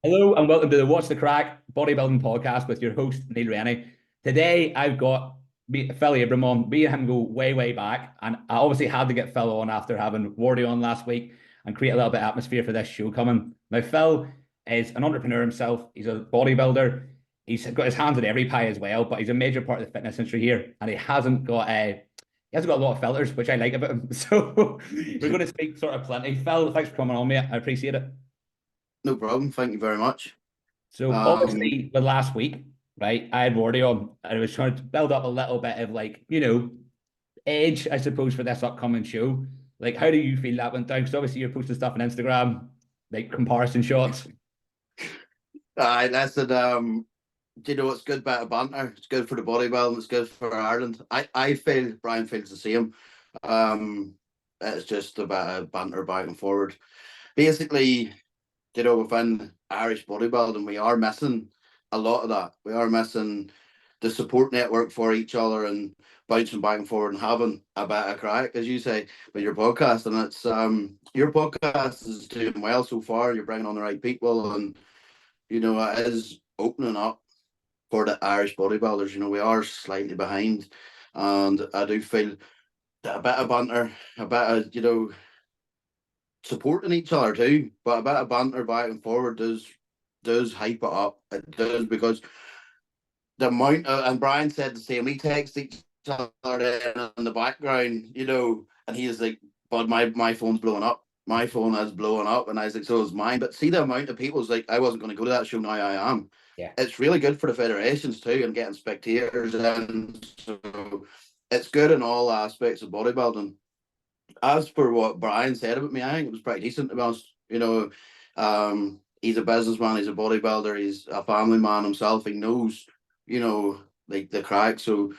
Hello and welcome to the Watch the Crack Bodybuilding Podcast with your host, Neil Rennie. Today I've got Phil Abram on. Me and him go way, way back. And I obviously had to get Phil on after having Wardy on last week and create a little bit of atmosphere for this show coming. Now, Phil is an entrepreneur himself. He's a bodybuilder. He's got his hands in every pie as well, but he's a major part of the fitness industry here. And he hasn't got a lot of filters, which I like about him. So we're going to speak sort of plenty. Phil, thanks for coming on, mate. I appreciate it. No problem. Thank you very much. So Um, obviously, the last week, right, I had Wardy on, and I was trying to build up a little bit of edge, I suppose, for this upcoming show. Like, how do you feel that went down? Because obviously you're posting stuff on Instagram, like comparison shots. listen, do you know what's good about a banter? It's good for the bodybuilding. It's good for Ireland. I feel Brian feels the same. Um, it's just about a banter back and forward. Basically, within Irish bodybuilding, we are missing a lot of that. We are missing the support network for each other and bouncing back and forward and having a bit of crack, as you say, with your podcast. And it's your podcast is doing well so far. You're bringing on the right people, and it is opening up for the Irish bodybuilders. We are slightly behind, and I do feel that a bit of banter, a bit of supporting each other too, but a bit of banter back and forward does hype it up. It does, because the amount of, and Brian said the same. We text each other in the background, and he is like, "But my phone's blowing up. My phone is blowing up," and I was like, "So is mine." But see the amount of people's like, "I wasn't going to go to that show. Now I am." Yeah. It's really good for the federations too, and getting spectators in. So it's good in all aspects of bodybuilding. As for what Brian said about me, I think it was pretty decent, to be honest. He's a businessman, he's a bodybuilder, he's a family man himself. He knows, like the crack. So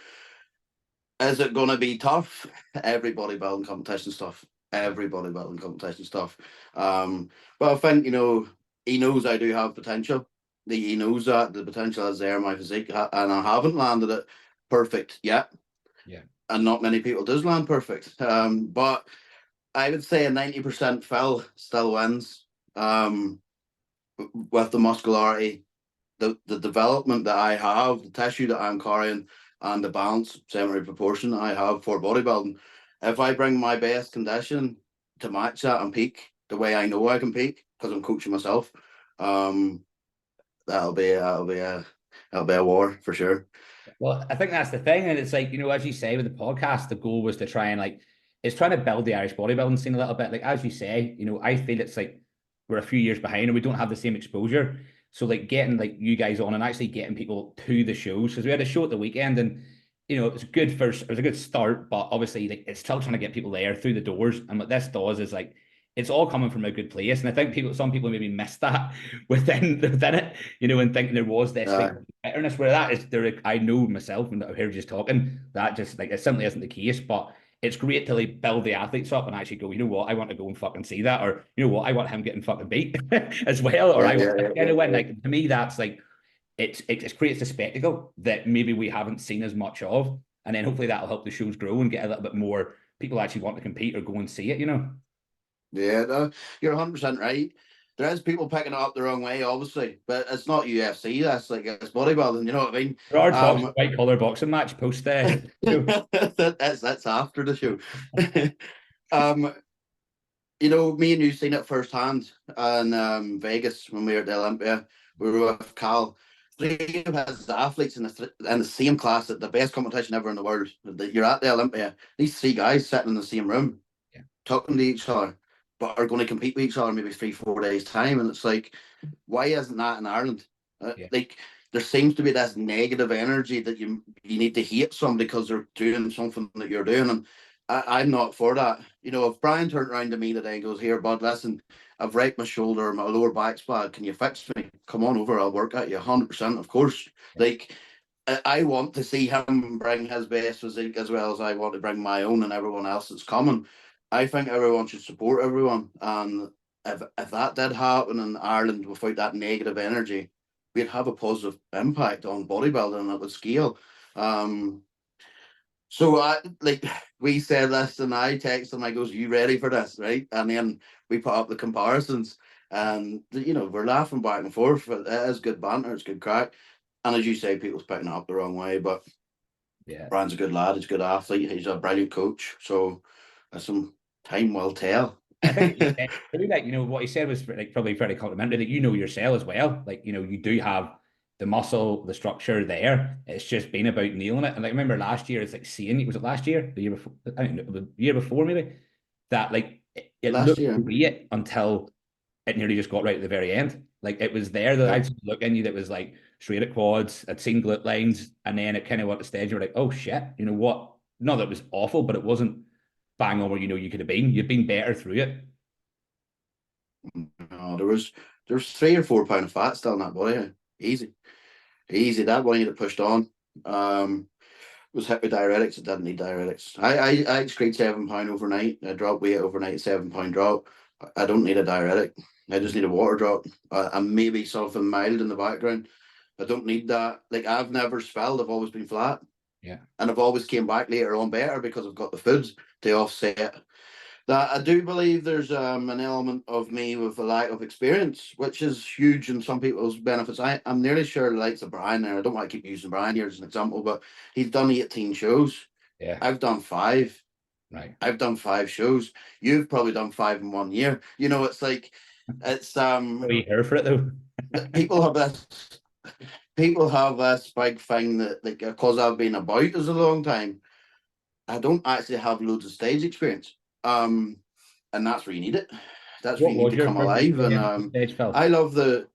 is it going to be tough? Every bodybuilding competition stuff. Every bodybuilding competition stuff. But I think, he knows I do have potential. He knows that the potential is there in my physique, and I haven't landed it perfect yet. Yeah. And not many people does land perfect. But I would say a 90% Phil still wins. With the muscularity, the development that I have, the tissue that I'm carrying, and the balance, similar proportion that I have for bodybuilding. If I bring my best condition to match that and peak the way I know I can peak, because I'm coaching myself, um, that'll be a war for sure. Well, I think that's the thing. And it's like, as you say, with the podcast, the goal was to try and it's trying to build the Irish bodybuilding scene a little bit. Like, as you say, I feel it's like we're a few years behind and we don't have the same exposure. So, like, getting like you guys on and actually getting people to the shows, because we had a show at the weekend and, it was good first, it was a good start, but obviously, like, it's still trying to get people there through the doors. And what this does is like, it's all coming from a good place. And I think some people maybe missed that within it, and thinking there was this like Uh, bitterness where that is there. I know myself, and I heard you just talking, that just like it simply isn't the case. But it's great to like build the athletes up and actually go, you know what, I want to go and fucking see that, or you know what, I want him getting fucking beat as well, or yeah, I want yeah, to yeah, kind yeah, of win. yeah. Like, to me, that's like it just creates a spectacle that maybe we haven't seen as much of, and then hopefully that'll help the shows grow and get a little bit more people actually want to compete or go and see it. Yeah, no, you're 100% right. There is people picking it up the wrong way, obviously, but it's not UFC. That's like it's bodybuilding. You know what I mean? There are talks of Um, white collar boxing match post there. that's after the show. um, me and you seen it firsthand in Vegas when we were at the Olympia. We were with Cal. Three of his athletes in the same class at the best competition ever in the world. You're at the Olympia. These three guys sitting in the same room, Yeah. talking to each other, but are going to compete with each other in maybe 3 4 days time. And it's like, why isn't that in Ireland? Yeah. Like, there seems to be this negative energy that you need to hate somebody because they're doing something that you're doing, and I'm not for that. If Brian turned around to me today and goes, "Here, bud, listen, I've raped my shoulder, my lower back's bad. Can you fix me? Come on over, I'll work at you 100%, of course." Yeah. Like, I want to see him bring his best physique as well as I want to bring my own and everyone else that's coming. I think everyone should support everyone, and if that did happen in Ireland without that negative energy, we'd have a positive impact on bodybuilding and it would scale. Um, so we said this, and I texted him. I goes, "You ready for this?" Right, and then we put up the comparisons, And we're laughing back and forth. But it is good banter. It's good crack. And as you say, people's picking it up the wrong way. But Yeah. Brian's a good lad. He's a good athlete. He's a brilliant coach. So that's some time will tell. I think really, like, what he said was like probably very complimentary, that yourself as well. Like, you do have the muscle, the structure there. It's just been about nailing it. And like, I remember last year, it's like seeing, was it last year? The year before? I don't know, the year before maybe, that like it Last looked year. great until it nearly just got right at the very end. Like, it was there that Yeah. I just look in you that was like straight at quads, I'd seen glute lines, and then it kind of went to stage. You're like, oh shit, you know what? Not that it was awful, but it wasn't bang on where you could have been. You'd been better through it. No, there's 3 or 4 pound of fat still in that body. Easy. Easy. That one needed pushed on. Was hit with diuretics. It didn't need diuretics. I excrete 7 pound overnight. I dropped weight overnight, 7 pound drop. I don't need a diuretic. I just need a water drop. And maybe something mild in the background. I don't need that. Like, I've never spelled. I've always been flat. Yeah. And I've always came back later on better because I've got the foods to offset that. I do believe there's an element of me with a lack of experience, which is huge in some people's benefits. I'm nearly sure the likes of Brian there. I don't want to keep using Brian here as an example, but he's done 18 shows. Yeah. I've done 5. Right. I've done 5 shows. You've probably done 5 in 1 year. It's like it's Are you here for it though? people have this people have this big thing that, like, because I've been about as a long time, I don't actually have loads of stage experience. And that's where you need it. That's where What you need was to your come first alive. And experience on stage, Phil? I love the.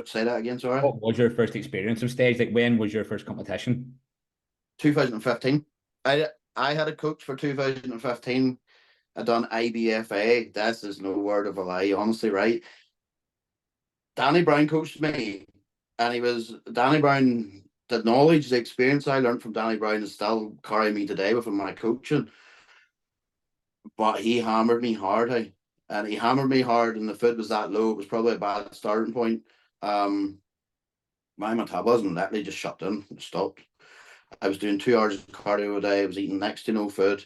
Say that again. Sorry. What was your first experience of stage? Like, when was your first competition? 2015. I had a coach for 2015. I done IBFA. This is no word of a lie, honestly, right? Danny Brown coached me, and Danny Brown. The knowledge, the experience I learned from Danny Brown is still carrying me today within my coaching. But he hammered me hard, and he hammered me hard, and the foot was that low. It was probably a bad starting point. My metabolism literally just shut down and stopped. I was doing 2 hours of cardio a day. I was eating next to no food,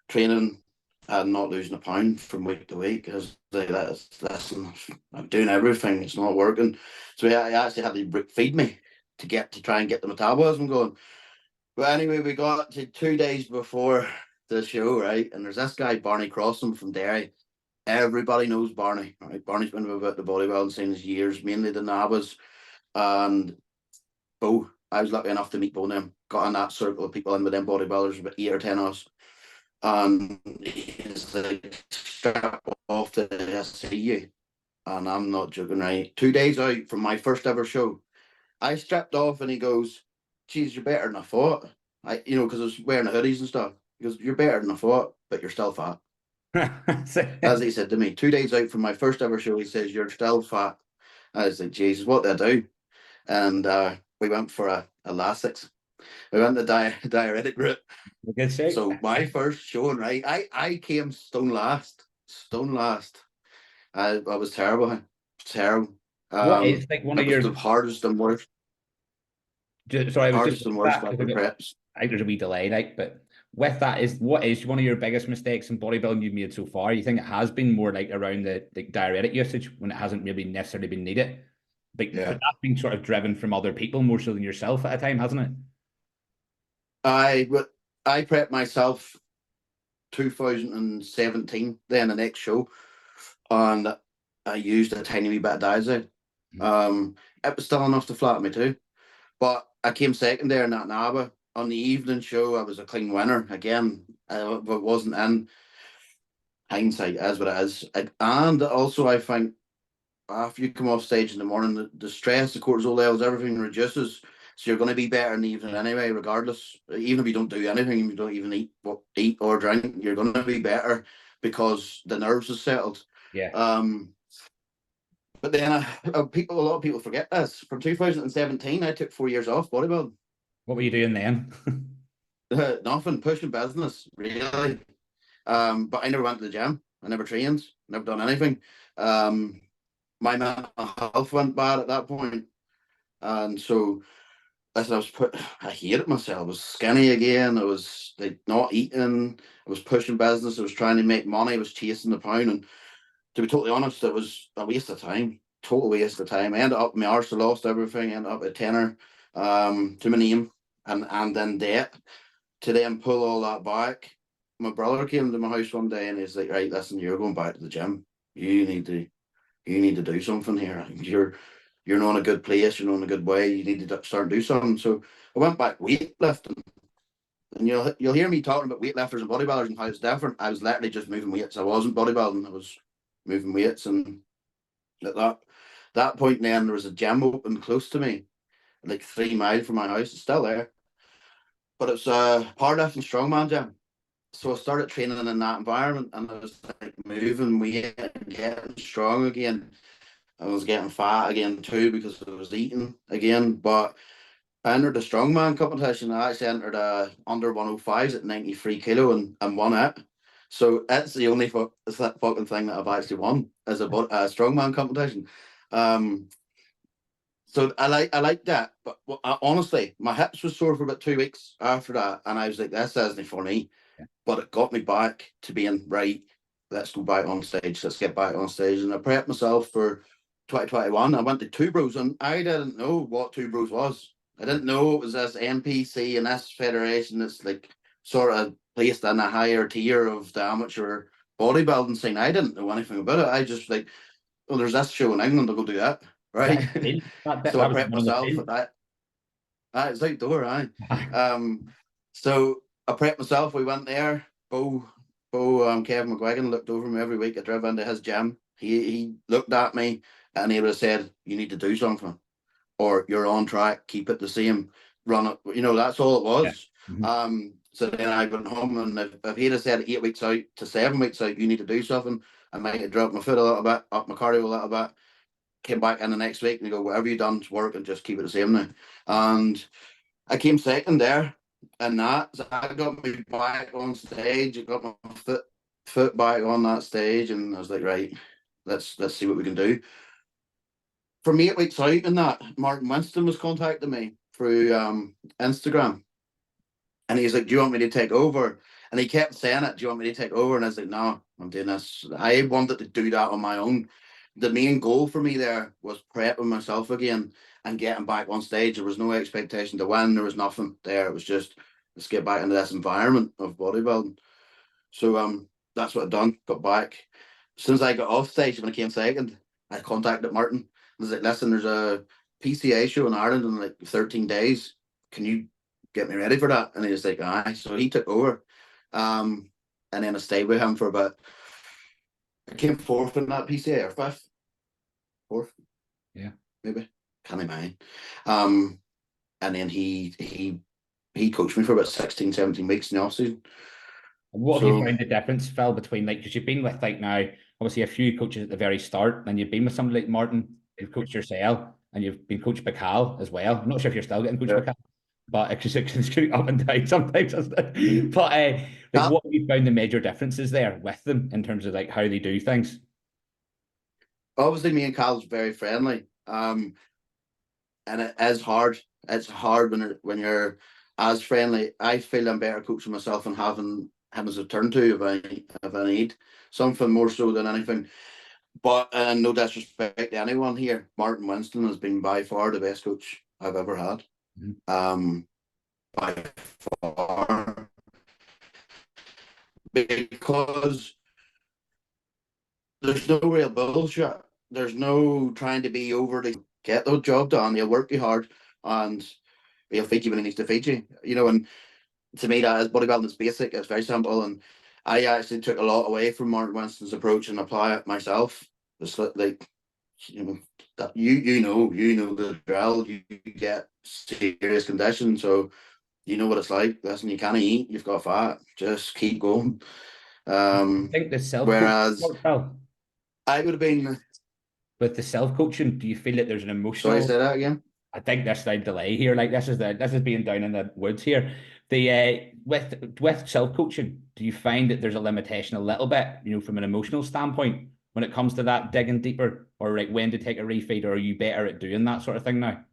training, and not losing a pound from week to week. I was like, listen, I'm doing everything. It's not working. So I actually had to feed me to try and get the metabolism going. But anyway, we got to 2 days before the show, right? And there's this guy, Barney Crossan from Derry. Everybody knows Barney, right? Barney's been about the bodybuilding scene for years, mainly the Nabas. And Bo, I was lucky enough to meet Bo and them. Got in that circle of people in with them bodybuilders, about 8 or 10 of us. And he's like, strap off to see you. And I'm not joking, right? 2 days out from my first ever show, I strapped off and he goes, geez, you're better than I thought. Because I was wearing the hoodies and stuff. He goes, you're better than I thought, but you're still fat. As he said to me, 2 days out from my first ever show, he says, you're still fat. I was like, Jesus, what did I do? And we went for a Lasix. We went the diuretic route. Good shape. So my first showing, right, I came stone last. Stone last. I was terrible. Terrible. What is like one It of was your? the hardest and worst. Sorry, I was just Hardest and worst fucking preps. I think there's a wee delay, like, but with that, what is one of your biggest mistakes in bodybuilding you've made so far? You think it has been more like around the diuretic usage when it hasn't really necessarily been needed? But Yeah. that's been sort of driven from other people more so than yourself at a time, hasn't it? I prepped myself 2017, then the next show, and I used a tiny wee bit of Diazide. It was still enough to flatten me too. But I came second there in that NABA. On the evening show, I was a clean winner. Again, it wasn't in. Hindsight is what it is. And also, I think after you come off stage in the morning, the stress, the cortisol levels, everything reduces. So you're going to be better in the evening anyway, regardless. Even if you don't do anything, you don't even eat or drink, you're going to be better because the nerves are settled. Yeah. But then a lot of people forget this. From 2017, I took 4 years off bodybuilding. What were you doing then? Nothing, pushing business, really. But I never went to the gym. I never trained, never done anything. My mental health went bad at that point. And so I hated myself. I was skinny again. I was like not eating. I was pushing business. I was trying to make money. I was chasing the pound. And to be totally honest, it was a waste of time. Total waste of time. I ended up my arse, lost everything, ended up at tenner, to my name, and in debt. To then pull all that back. My brother came to my house one day and he's like, right, listen, you're going back to the gym. You need to do something here. You're not in a good place, you're not in a good way, you need to start and do something. So I went back weightlifting. And you'll hear me talking about weightlifters and bodybuilders and how it's different. I was literally just moving weights. I wasn't bodybuilding, I was moving weights. And at that point then there was a gym open close to me, like 3 miles from my house. It's still there. But it's a powerlifting strongman gym. So I started training in that environment and I was like moving weight and getting strong again. I was getting fat again too because I was eating again. But I entered a strongman competition. I actually entered under 105s at 93 kilo and won it. So it's the only it's that fucking thing that I've actually won as a strongman competition. So I like that. But honestly, my hips was sore for about 2 weeks after that, and I was like, this isn't for me. But it got me back to being right. Let's go back on stage. Let's get back on stage. And I prepped myself for 2021. I went to Two Bros, and I didn't know what Two Bros was. I didn't know it was this NPC and this federation that's like sort of placed in a higher tier of the amateur bodybuilding scene. I didn't know anything about it. I just like, well, there's this show in England, I'll go do that. Right. So I That was prepped one of the myself field. for that. It's outdoor, aye. Aye. So I prepped myself. We went there. Kevin McGuigan looked over me every week. I drove into his gym. He looked at me and he would have said, "You need to do something, or you're on track. Keep it the same. Run it." That's all it Yeah. was. Mhm. So then I went home, and if he'd have said 8 weeks out to 7 weeks out, you need to do something, I might have dropped my foot a little bit, up my cardio a little bit. Came back in the next week and you go, whatever you done to work and just keep it the same now. And I came second there, and that got me back on stage. It got my foot back on that stage, and I was like, right, let's see what we can do. From 8 weeks out in that, Martin Winston was contacting me through Instagram, and he's like, "Do you want me to take over?" And he kept saying it, "Do you want me to take over?" And I was like, "No, I'm doing this." I wanted to do that on my own. The main goal for me there was prepping myself again and getting back on stage. There was no expectation to win. There was nothing there. It was just, let's get back into this environment of bodybuilding. So that's what I done. Got back. As soon as I got off stage, when I came second, I contacted Martin. I was like, "Listen, there's a PCA show in Ireland in like 13 days. Can you get me ready for that?" And he was like, "Aye." So he took over. And then I stayed with him for about, I came fourth in that PCA, or fifth, fourth, Yeah. maybe. Can't mind. And then he coached me for about 16, 17 weeks in the off season. What have you So found the difference, Phil, between like, because you've been with like now, obviously a few coaches at the very start, and you've been with somebody like Martin, you've coached yourself, and you've been coached by Cal as well. I'm not sure if you're still getting coached by yeah. Cal, but it can scoot up and down sometimes, doesn't it? But like, Cal, what have you found the major differences there with them in terms of like how they do things? obviously me and Cal's very friendly. And it is hard. It's hard when you're as friendly. I feel I'm better coaching myself and having him as a turn to if I need something more so than anything. But no disrespect to anyone here, Martin Winston has been by far the best coach I've ever had. Mhm. By far, because there's no real bullshit. There's no trying to be over to get the job done. He'll work you hard, and he'll feed you when he needs to feed you. And to me, that is bodybuilding. It's basic. It's very simple, and I actually took a lot away from Martin Winston's approach and apply it myself. It's like, you know that you know the drill. You get serious conditions, so you know what it's like. Listen, you can't eat. You've got fat. Just keep going. I think the self coaching, Whereas Phil, I would have been. with the self coaching, do you feel that there's an Sorry, emotional? say that again. I think there's a delay here. Like this is being down in the woods here. The with self coaching, do you find that there's a limitation a little bit, from an emotional standpoint when it comes to that digging deeper, or like when to take a refeed, or are you better at doing that sort of thing now?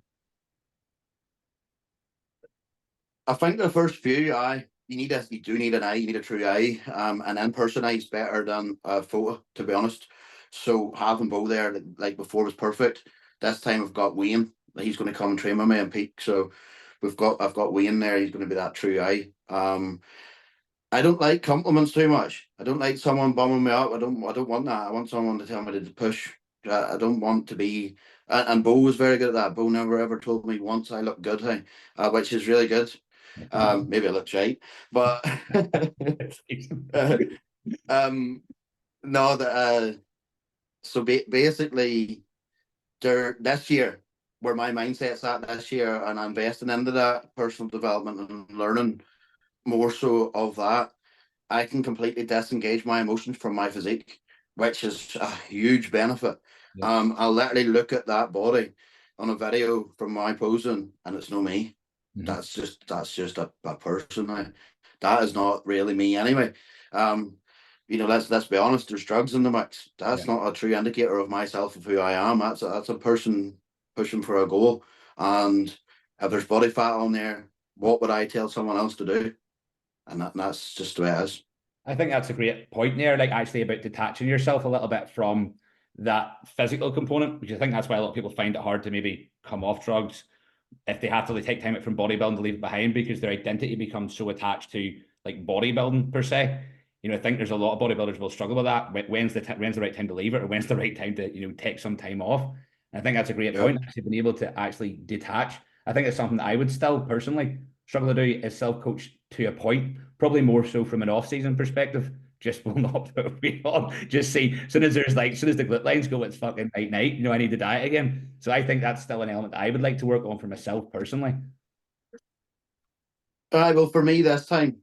I think the first few, you do need an eye, you need a true eye. An in-person eye is better than a photo, to be honest. So having Bo there, like before, was perfect. This time I've got Wayne. He's going to come and train with me and peak. So I've got Wayne there. He's going to be that true eye. I don't like compliments too much. I don't like someone bumming me up. I don't want that. I want someone to tell me to push. I don't want to be. And Bo was very good at that. Bo never ever told me once I look good, hey, which is really good. Maybe I look shite, but no. So basically, this year, where my mindset's at this year, and I'm investing into that personal development and learning more so of that, I can completely disengage my emotions from my physique, which is a huge benefit. Yeah. I'll literally look at that body on a video from my posing, and it's no me. That's just a person now. That is not really me anyway. Let's be honest. There's drugs in the mix. That's not a true indicator of myself, of who I am. That's a person pushing for a goal. And if there's body fat on there, what would I tell someone else to do? And that's just the way it is. I think that's a great point there, like actually about detaching yourself a little bit from that physical component, which I think that's why a lot of people find it hard to maybe come off drugs if they have to take time out from bodybuilding to leave it behind, because their identity becomes so attached to like bodybuilding per se. I think there's a lot of bodybuilders will struggle with that. When's the right time to leave it, or when's the right time to take some time off? And I think that's a great point. Actually, being able to actually detach. I think it's something that I would still personally struggle to do, is self-coach to a point, probably more so from an off-season perspective. Just will not put me on. Just see, as soon as the glute lines go, it's fucking night. I need to diet again. So I think that's still an element that I would like to work on for myself personally. Well, for me this time,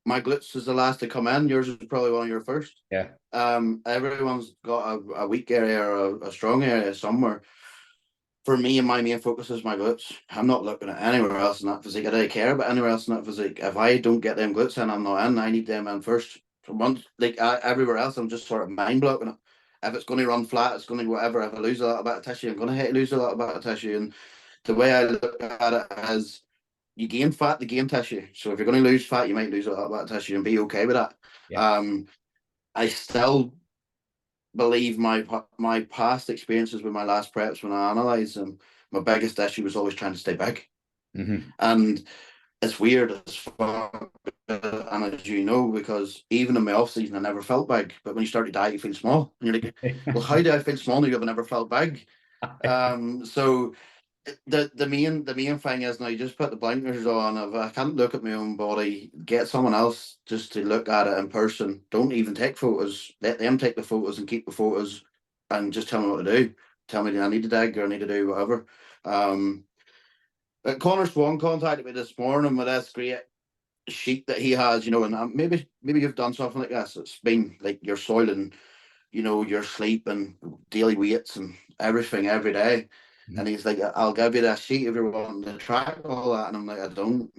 my glutes is the last to come in. Yours is probably one of your first. Yeah. Everyone's got a weak area or a strong area somewhere. For me, my main focus is my glutes. I'm not looking at anywhere else in that physique. I don't care about anywhere else in that physique. If I don't get them glutes in, I'm not in. I need them in first. So once, everywhere else, I'm just sort of mind blocking it. If it's going to run flat, it's going to whatever. If I lose a little bit of tissue, I'm going to hate lose a little bit of tissue. And the way I look at it is, you gain fat to gain tissue. So if you're going to lose fat, you might lose a little bit of tissue and be okay with that. Yeah. I still believe my past experiences with my last preps, when I analyse them, my biggest issue was always trying to stay big. And it's weird as fuck, and as you know, because even in my off season I never felt big, but when you start to diet you feel small, and you're like, well, how do I feel small now? I've never felt big. So the main thing is, now you just put the blinkers on. If I can't look at my own body, get someone else just to look at it in person. Don't even take photos. Let them take the photos and keep the photos, and just tell me what to do. Tell me I need to dig or I need to do whatever. Connor Swan contacted me this morning with this great sheet that he has, and maybe you've done something like this. It's been like your soil and your sleep and daily weights and everything every day. And he's like, I'll give you that sheet if you're wanting to track all that. And I'm like, I don't.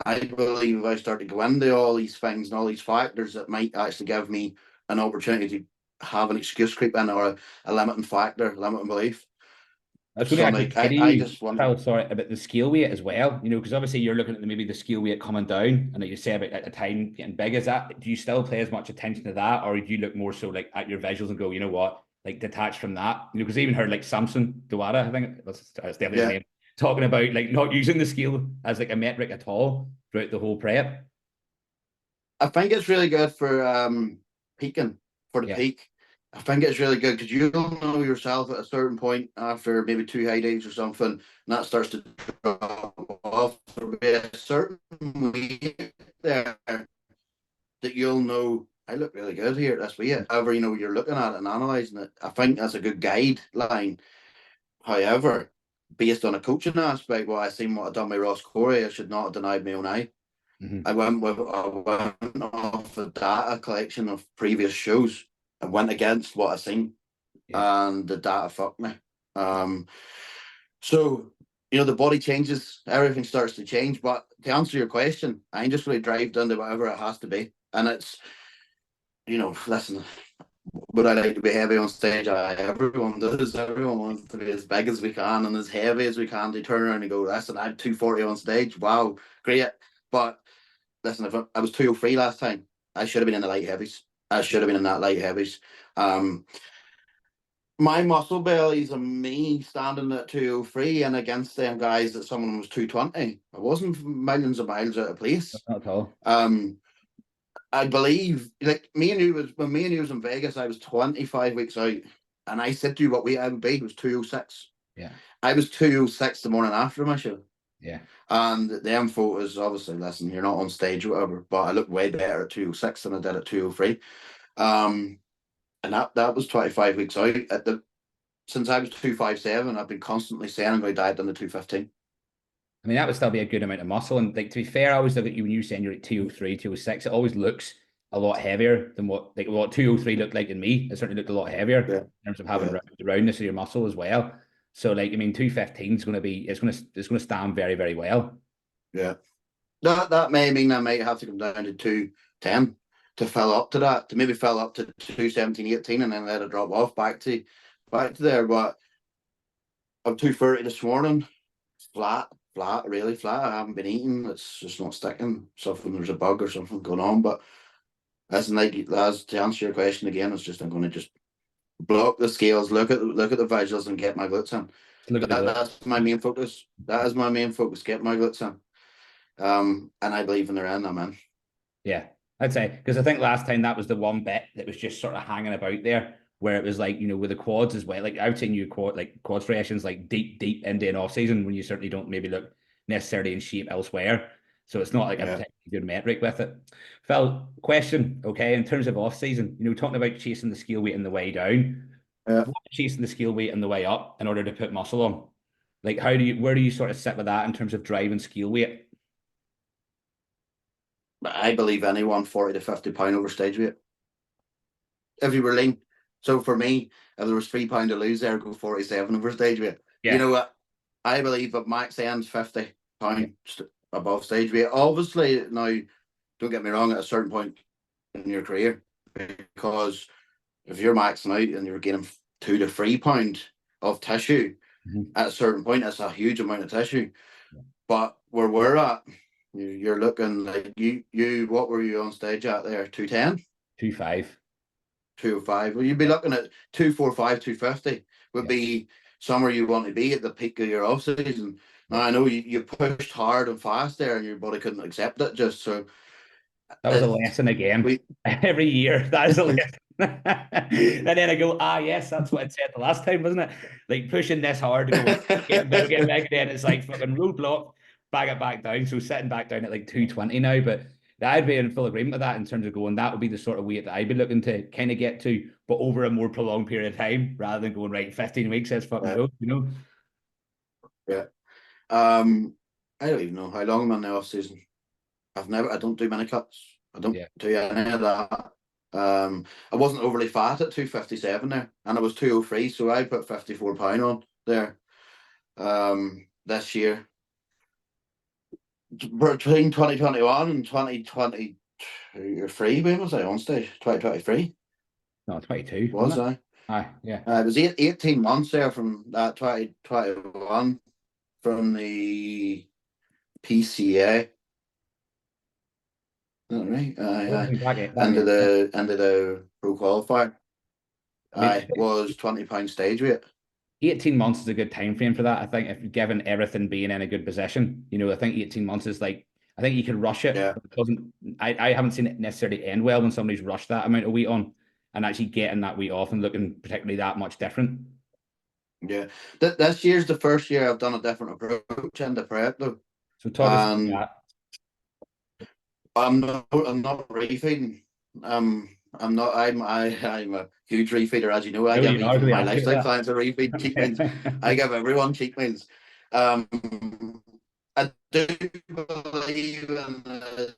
I believe if I start to go into all these things and all these factors, that might actually give me an opportunity to have an excuse creep in, or a limiting factor, limiting belief. I was going to like, actually I just wonder. sorry, about the scale weight as well, because obviously you're looking at maybe the scale weight coming down, and like you say about at the time getting big. Is that, do you still pay as much attention to that, or do you look more so like at your visuals and go, you know what, like detached from that? Because I even heard like Samson Dawada, I think that's definitely his name, talking about like not using the scale as like a metric at all throughout the whole prep. I think it's really good for peaking, for the peak. I think it's really good because you'll know yourself at a certain point after maybe 2 high days or something, and that starts to drop off. There'll be a certain weight there that you'll know, I look really good here at this weight. However, you're looking at it and analysing it. I think that's a good guideline. However, based on a coaching aspect, I seen what I've done with Ross Corry, I should not have denied my own eye. I went off a data collection of previous shows. I went against what I seen, and the data fucked me. So the body changes, everything starts to change. But to answer your question, I just really drive down to whatever it has to be, and it's listen. Would I like to be heavy on stage? Everyone does. Everyone wants to be as big as we can and as heavy as we can. To turn around and go, listen, I'm 240 on stage. Wow, great. But listen, if I was 203 last time, I should have been in the light heavies. I should have been in that light heavies. My muscle bellies and me standing at 203 and against them guys that someone was 220. I wasn't millions of miles out of place. Not at all. I believe, like, me and you was when me and you was in Vegas, I was 25 weeks out, and I said to you what weight I would be. It was 206. Yeah. I was 206 the morning after my show. Yeah. And them photos, obviously, listen, you're not on stage or whatever, but I look way better at 206 than I did at 203. And that was 25 weeks out. Since I was 257, I've been constantly saying I'm going to diet down to 215. I mean, that would still be a good amount of muscle. And like, to be fair, I always look at you when you're saying you're at 203, 206, it always looks a lot heavier than what 203 looked like in me. It certainly looked a lot heavier in terms of having the roundness of your muscle as well. So, like, I mean, 215 is going to be, it's going to stand very, very well. Yeah. That may mean I might have to come down to 210 to fill up to that, to maybe fill up to 217, 18, and then let it drop off back to there. But I'm 230 this morning, flat, really flat. I haven't been eating. It's just not sticking. Something, there's a bug or something going on. But as to answer your question again, it's just I'm going to just block the scales, look at the visuals, and get my glutes in. That's my main focus. That is my main focus. Get my glutes in. And I believe in their end, I'm in. Yeah, I'd say, because I think last time that was the one bit that was just sort of hanging about there, where it was like, you know, with the quads as well. Like, I would say new quad striations like deep into an off season when you certainly don't maybe look necessarily in shape elsewhere. So it's not like a particularly good metric with it. Phil, question, okay, in terms of off season, you know, talking about chasing the scale weight on the way down, chasing the scale weight on the way up in order to put muscle on. Like, where do you sort of sit with that in terms of driving scale weight? I believe anyone 40 to 50 pound over stage weight. If you were lean. So for me, if there was £3 to lose there, go 47 over stage weight. Yeah. You know what? I believe at max ends 50 pounds above stage weight. Obviously, now, don't get me wrong, at a certain point in your career, because if you're maxing out and you're getting 2 to 3 pounds of tissue, at a certain point, that's a huge amount of tissue. But where we're at, you're looking like you. What were you on stage at there? 210, 205. 205. Well, you'd be looking at 245, 250 would be somewhere you want to be at the peak of your off season. Now, I know you pushed hard and fast there, and your body couldn't accept it. Just so that was a lesson again. Every year, that is a lesson. And then I go, yes, that's what I said the last time, wasn't it? Like, pushing this hard to go get back then, it's like fucking roadblock, bag it back down. So sitting back down at like 220 now, but I'd be in full agreement with that in terms of going, that would be the sort of weight that I'd be looking to kind of get to, but over a more prolonged period of time, rather than going, right, 15 weeks, let's fucking go, you know? Yeah. I don't even know how long I'm in the off season. I don't do many cuts. I don't do any of that. I wasn't overly fat at 257 there, and I was 203, so I put 54 pound on there. This year, between 2021 and 2023, when was I on stage? 2023. No, 22. Was I? Yeah. It was 18 months there from that 2021 from the PCA. All right. Under the pro qualifier. I was 20 pound stage weight. 18 months is a good time frame for that. I think if given everything being in a good position, you know, I think 18 months is like, I think you can rush it. Yeah. I haven't seen it necessarily end well when somebody's rushed that amount of weight on and actually getting that weight off and looking particularly that much different. Yeah. This year's the first year I've done a different approach in the prep though. So talk us about that. I'm not refeeding. I'm a huge refeeder, as you know. I give my lifestyle clients a refeed cheat meals. I give everyone cheat meals. I do believe in the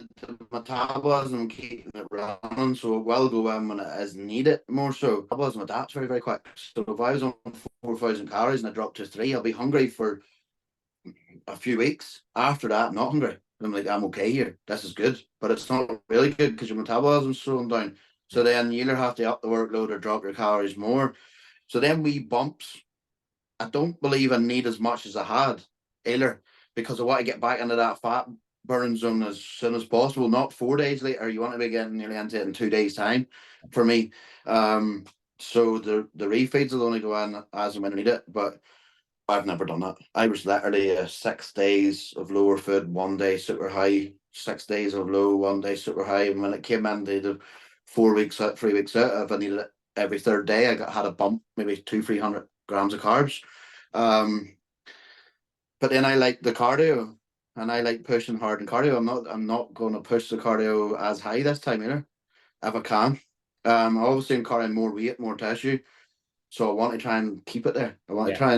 metabolism keeping it running, so it will go in when it is needed more so. Metabolism adapts very, very quick. So if I was on 4,000 calories and I dropped to 3, I'll be hungry for a few weeks. After that, I'm not hungry. I'm like, I'm okay here. This is good. But it's not really good because your metabolism's slowing down. So then you either have to up the workload or drop your calories more. So then we bumps. I don't believe I need as much as I had either because I want to get back into that fat burn zone as soon as possible, not 4 days later. You want to be getting nearly into it in 2 days' time for me. So the refeeds will only go in as and when I need it, but I've never done that. I was literally 6 days of lower food, 1 day super high, 6 days of low, 1 day super high. And when it came in, they did 4 weeks out, 3 weeks out. If I needed it every third day, had a bump, maybe 200-300 grams of carbs. But then I like the cardio, and I like pushing hard in cardio. I'm not going to push the cardio as high this time either, if I can. Obviously I'm carrying more weight, more tissue, so I want to try and keep it there. I want to try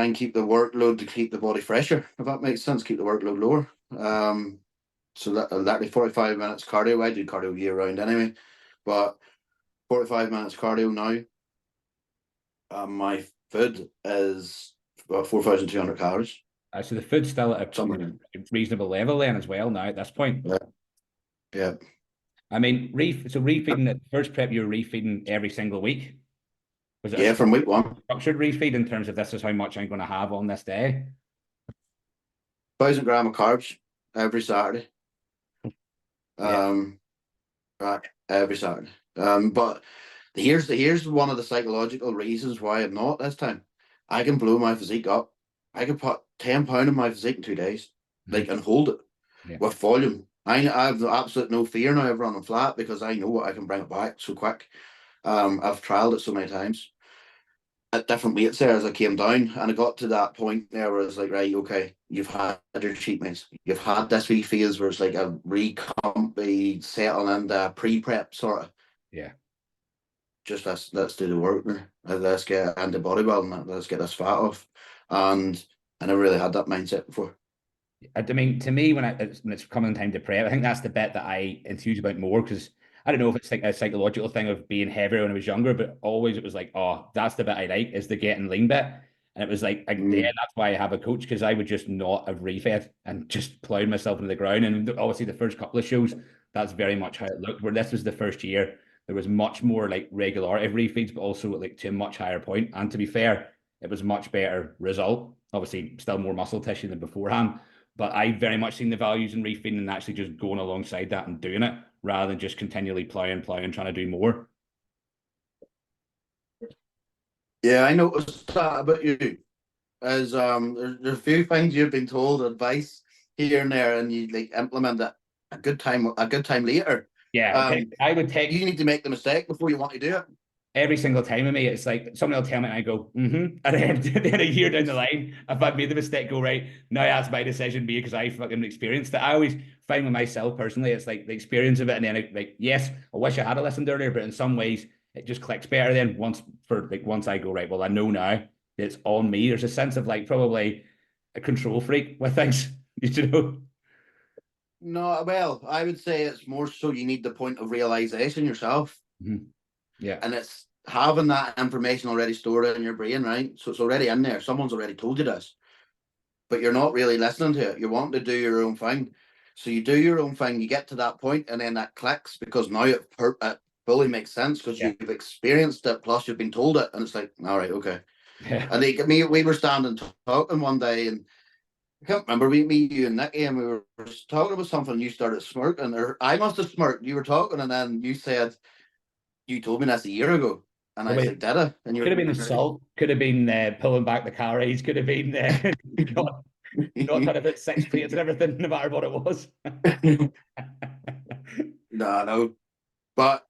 and keep the workload to keep the body fresher, if that makes sense. Keep the workload lower. So that 45 minutes cardio. I do cardio year round anyway, but 45 minutes cardio now. My food is about 4,200 calories. So the food's still at a reasonable level then as well now at this point. Yeah. I mean, refeeding at first prep, you were refeeding every single week. Was it from week one? Structured refeed in terms of this is how much I'm going to have on this day. 1,000 grams of carbs every Saturday. Right, every Saturday. But here's one of the psychological reasons why I'm not this time. I can blow my physique up. I can put 10 pounds in my physique in 2 days, and hold it with volume. I have absolute no fear now of running flat because I know I can bring it back so quick. I've trialed it so many times at different weights there as I came down, and I got to that point there where it's like, right, okay, you've had your cheat meals, you've had this wee phase where it's like a recomp, settling into pre-prep sort of. Yeah. Just let's do the work now. Let's get into bodybuilding. Let's get this fat off. And I never really had that mindset before. I mean, to me, when it's coming time to prep, I think that's the bit that I enthuse about more, because I don't know if it's like a psychological thing of being heavier when I was younger, but always it was like, oh, that's the bit I like, is the getting lean bit. And it was like, again, that's why I have a coach, because I would just not have refed and just plowed myself into the ground. And obviously the first couple of shows, that's very much how it looked. Where this was the first year, there was much more like regularity of refeeds, but also like to a much higher point. And to be fair, it was much better result. Obviously, still more muscle tissue than beforehand. But I very much seen the values in refeeding and actually just going alongside that and doing it rather than just continually plowing, trying to do more. Yeah, I noticed that about you. As there's a few things you've been told, advice here and there, and you like implement it a good time later. Yeah, I would take. You need to make the mistake before you want to do it. Every single time with me, it's like somebody will tell me and I go, and then a year down the line, if I've made the mistake, go, right, now that's my decision, because I fucking experienced it. I always find with myself personally, it's like the experience of it, and then yes, I wish I had listened earlier, but in some ways it just clicks better then once I go, right, well, I know now it's on me. There's a sense of like probably a control freak with things, you know. No, well, I would say it's more so you need the point of realization yourself. Mm-hmm. Yeah. And it's having that information already stored in your brain, right? So it's already in there. Someone's already told you this, but you're not really listening to it. You're wanting to do your own thing. So you do your own thing, you get to that point, and then that clicks, because now it fully makes sense, because you've experienced it, plus you've been told it, and it's like, all right, okay. Yeah. And we were standing talking one day, and I can't remember, me, you and Nicky, and we were talking about something, and you started smirking, or I must have smirked. You were talking, and then you said, you told me this a year ago. And I was like, did I? And could have been insult, could have been pulling back the calories, could have been not trying to put 6 plates and everything, no matter what it was. No. But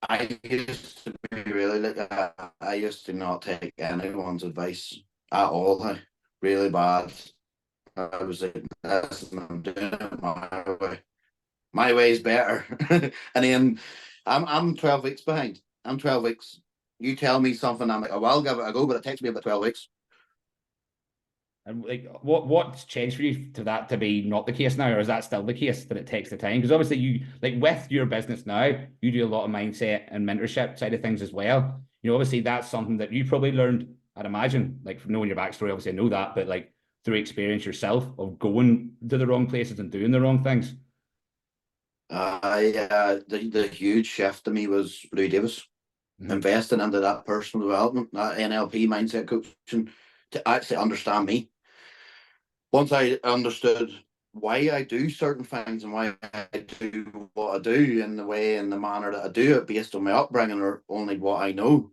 I used to be really like I used to not take anyone's advice at all. Really bad. I was like, listen, I'm doing it my way. My way is better. And then I'm 12 weeks behind. I'm 12 weeks. You tell me something, I'm like, oh, I'll give it a go, but it takes me about 12 weeks. And like, what's changed for you to that to be not the case now, or is that still the case that it takes the time? Because obviously you, like with your business now, you do a lot of mindset and mentorship side of things as well. You know, obviously that's something that you probably learned, I'd imagine, like from knowing your backstory, obviously I know that, but like through experience yourself of going to the wrong places and doing the wrong things. The huge shift to me was Louis Davis. Investing into that personal development, that NLP mindset coaching, to actually understand me. once I understood why I do certain things and why I do what I do in the way and the manner that I do it based on my upbringing or only what I know,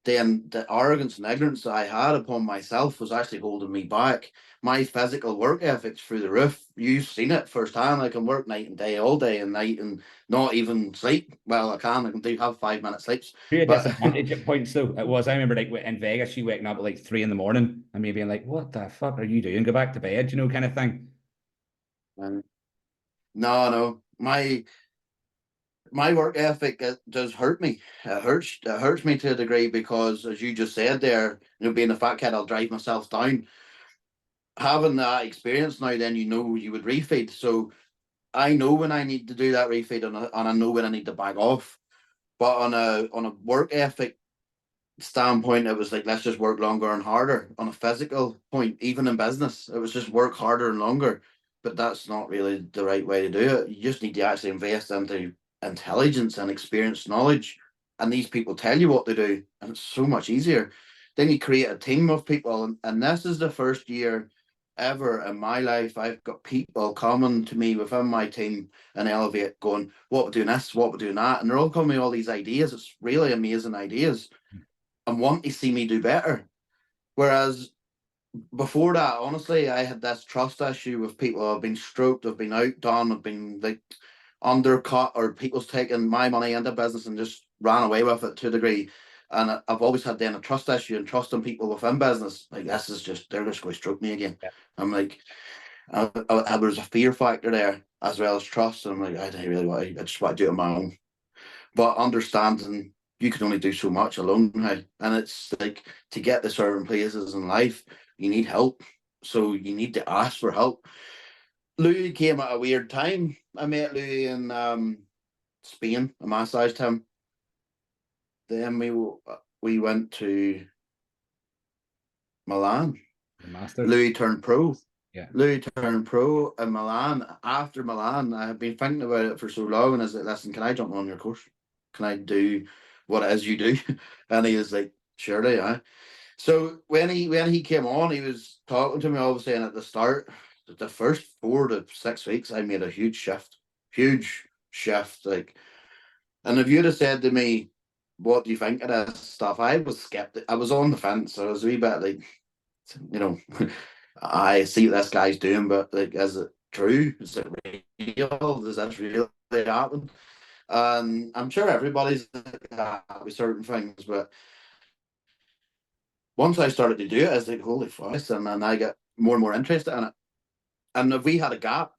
then the arrogance and ignorance that I had upon myself was actually holding me back. My physical work ethic's through the roof. You've seen it firsthand. I can work night and day, all day and night, and not even sleep. Well, I can. I can do have 5 minute sleeps, Your but disadvantage at points though, it was. I remember like in Vegas, you waking up at like 3 in the morning and me being like, "What the fuck are you doing? Go back to bed," kind of thing. no, no, my work ethic, it does hurt me. It hurts me to a degree because, as you just said there, being a fat kid, I'll drive myself down. Having that experience now, then you would refeed. So I know when I need to do that refeed, and I know when I need to back off. But on a work ethic standpoint, it was like, let's just work longer and harder. On a physical point, even in business, it was just work harder and longer. But that's not really the right way to do it. You just need to actually invest into intelligence and experience knowledge. And these people tell you what to do, and it's so much easier. Then you create a team of people, and this is the first year ever in my life I've got people coming to me within my team and Elevate going, what we're doing this, what we're doing that, and they're all coming with all these ideas. It's really amazing ideas and want to see me do better. Whereas before that, honestly, I had this trust issue with people. I've been stroked, I've been outdone, I've been like undercut, or people's taken my money into business and just ran away with it to a degree. And I've always had then a trust issue and trusting people within business. Like, this is just, they're just going to stroke me again. Yeah. I'm like, there's a fear factor there as well as trust. And I'm like, I don't really want to, I just want to do it on my own. But understanding you can only do so much alone, hey? And it's like, to get to certain places in life, you need help. So you need to ask for help. Louis came at a weird time. I met Louis in Spain. I massaged him. Then we went to Milan. The Masters. Louis turned pro. Yeah. Louis turned pro in Milan. After Milan, I had been thinking about it for so long, and I was like, listen, can I jump on your course? Can I do what it is you do? And he was like, surely, yeah. So when he came on, he was talking to me, obviously, and at the start, the first 4 to 6 weeks, I made a huge shift. Like, and if you'd have said to me, what do you think of this stuff? I was skeptic. I was on the fence. I was a wee bit like, you know, I see what this guy's doing, but like, is it true? Is it real? Does this really happen? And I'm sure everybody's like that with certain things, but once I started to do it, I was like, holy fuck, and then I get more and more interested in it. And if we had a gap,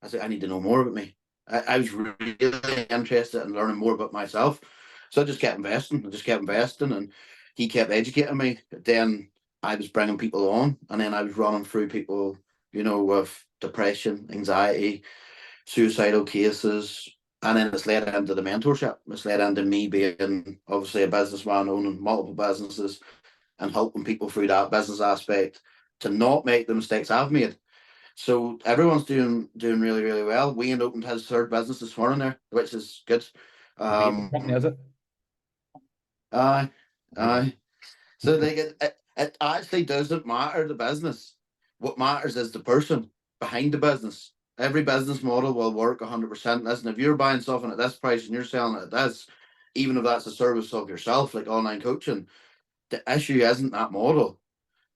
I said, I need to know more about me. I was really interested in learning more about myself. So I just kept investing. I just kept investing, and he kept educating me. Then I was bringing people on, and then I was running through people, with depression, anxiety, suicidal cases. And then it's led into the mentorship. It's led into me being obviously a businessman owning multiple businesses and helping people through that business aspect to not make the mistakes I've made. So everyone's doing really, really well. Wayne opened his third business this morning there, which is good. The vegan Um, company, is it? aye, Vegan. aye. So like it actually doesn't matter the business. What matters is the person behind the business. Every business model will work 100%. Listen, if you're buying something at this price and you're selling it at this, even if that's a service of yourself, like online coaching, the issue isn't that model.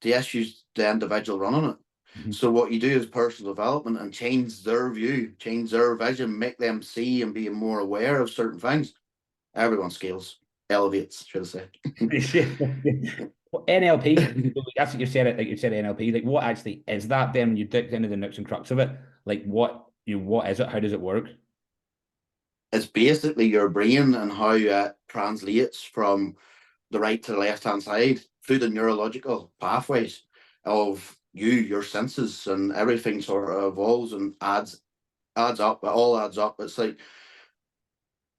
The issue's the individual running it. Mhm. So what you do is personal development and change their view, change their vision, make them see and be more aware of certain things. Everyone scales, elevates, should I say. Well, NLP, so that's what you said. It like you said NLP. Like, what actually is that? Then you dig into the nooks and crux of it. Like, what is it? How does it work? It's basically your brain and how it translates from the right to the left hand side through the neurological pathways of your senses, and everything sort of evolves and adds up. It all adds up. It's like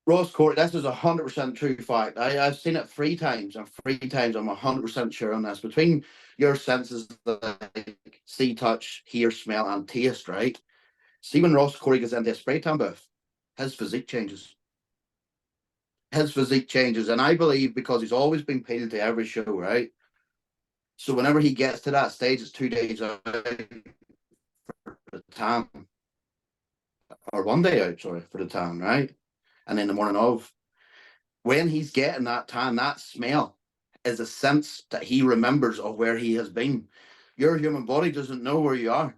Ross Court, this is 100% true fact. I've seen it 3 times, and 3 times I'm 100% sure on this. Between your senses, like see, touch, hear, smell, and taste, right? See, when Ross Corey gets into a spray tan booth, his physique changes. His physique changes, and I believe because he's always been peeled to every show, right? So whenever he gets to that stage, it's 2 days out tan, or one day out, sorry, for the tan, right? And then the morning of, when he's getting that tan, that smell is a sense that he remembers of where he has been. Your human body doesn't know where you are.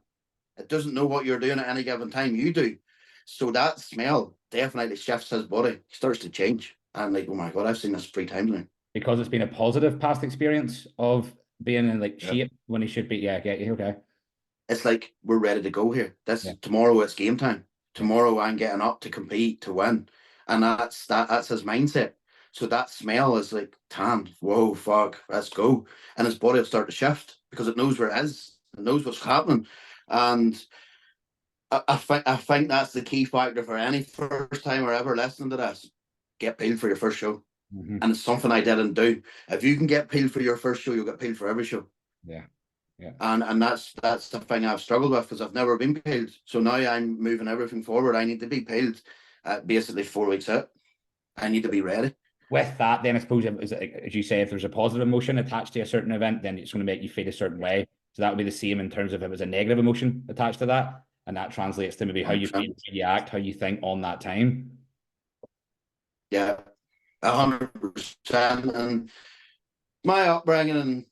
It doesn't know what you're doing at any given time. You do. So that smell definitely shifts his body. He starts to change. And like, oh my God, I've seen this 3 times now. Because it's been a positive past experience of being in like Yeah. shape when he should be. Yeah, I get you. Okay. It's like we're ready to go here. Yeah. Tomorrow it's game time. Yeah. Tomorrow I'm getting up to compete, to win. And that's his mindset. So that smell is like tan. Whoa, fuck, let's go. And his body will start to shift because it knows where it is. It knows what's happening. And I think that's the key factor for any first timer ever listening to this. Get peeled for your first show. Mm-hmm. And it's something I didn't do. If you can get peeled for your first show, you'll get peeled for every show. Yeah. Yeah. And that's the thing I've struggled with, because I've never been peeled. So now I'm moving everything forward. I need to be peeled at basically 4 weeks out. I need to be ready. With that, then I suppose, as you say, if there's a positive emotion attached to a certain event, then it's going to make you feel a certain way. So that would be the same in terms of if it was a negative emotion attached to that. And that translates to maybe how you feel, how you act, how you think on that time. Yeah, 100%. And my upbringing and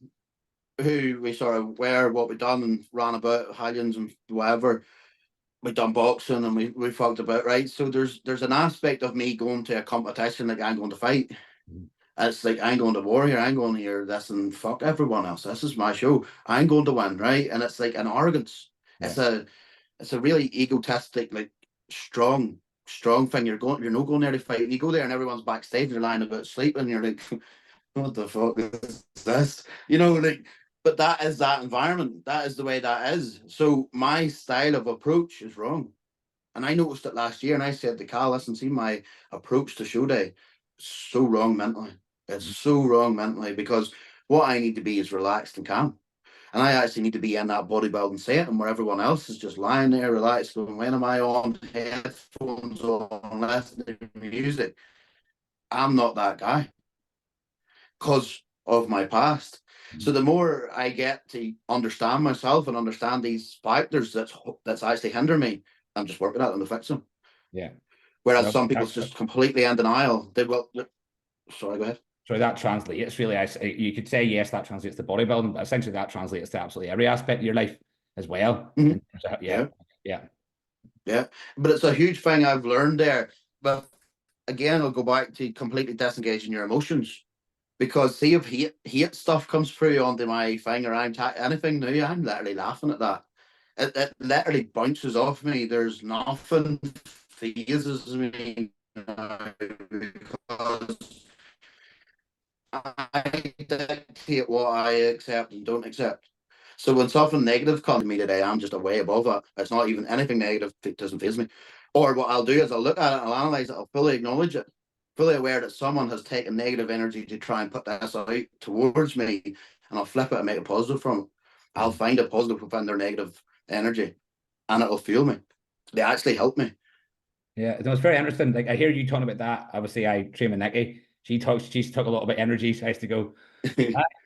who we sort of were, what we done and ran about, Highlands and whatever, we done boxing and we fucked about, right? So there's an aspect of me going to a competition like I'm going to fight. It's like, I'm going to war here, I'm going here, this, and fuck everyone else. This is my show. I'm going to win, right? And it's like an arrogance. Yeah. It's a really egotistic, like strong thing. You're not going there to fight, and you go there and everyone's backstage and you're lying about sleeping, and you're like, what the fuck is this? Like, but that is that environment. That is the way that is. So my style of approach is wrong. And I noticed it last year, and I said to Cal, listen, see, my approach to show day, so wrong mentally. It's so wrong mentally, because what I need to be is relaxed and calm. And I actually need to be in that bodybuilding setting where everyone else is just lying there relaxed, going, when am I on headphones on listening to music? I'm not that guy because of my past. So the more I get to understand myself and understand these factors that's actually hinder me, I'm just working at them to fix them. Yeah. Whereas Well, some people's just completely in denial. Sorry, go ahead. So that translates really, you could say, yes, that translates to bodybuilding, but essentially that translates to absolutely every aspect of your life as well. Mm-hmm. Yeah. But it's a huge thing I've learned there. But again, I'll go back to completely disengaging your emotions. Because see, if hate stuff comes through onto my thing, or anything new, I'm literally laughing at that. It literally bounces off me. There's nothing phases me now, because I dictate what I accept and don't accept. So when something negative comes to me today, I'm just way above it. It's not even anything negative. It doesn't faze me. Or what I'll do is I'll look at it, I'll analyze it, I'll fully acknowledge it, fully aware that someone has taken negative energy to try and put this out towards me, and I'll flip it and make a positive from it. I'll find a positive within their negative energy, and it'll fuel me. They actually help me. Yeah, it was very interesting. Like, I hear you talking about that. Obviously, I train with Nikki. She's talk a lot about energy. So I used to go,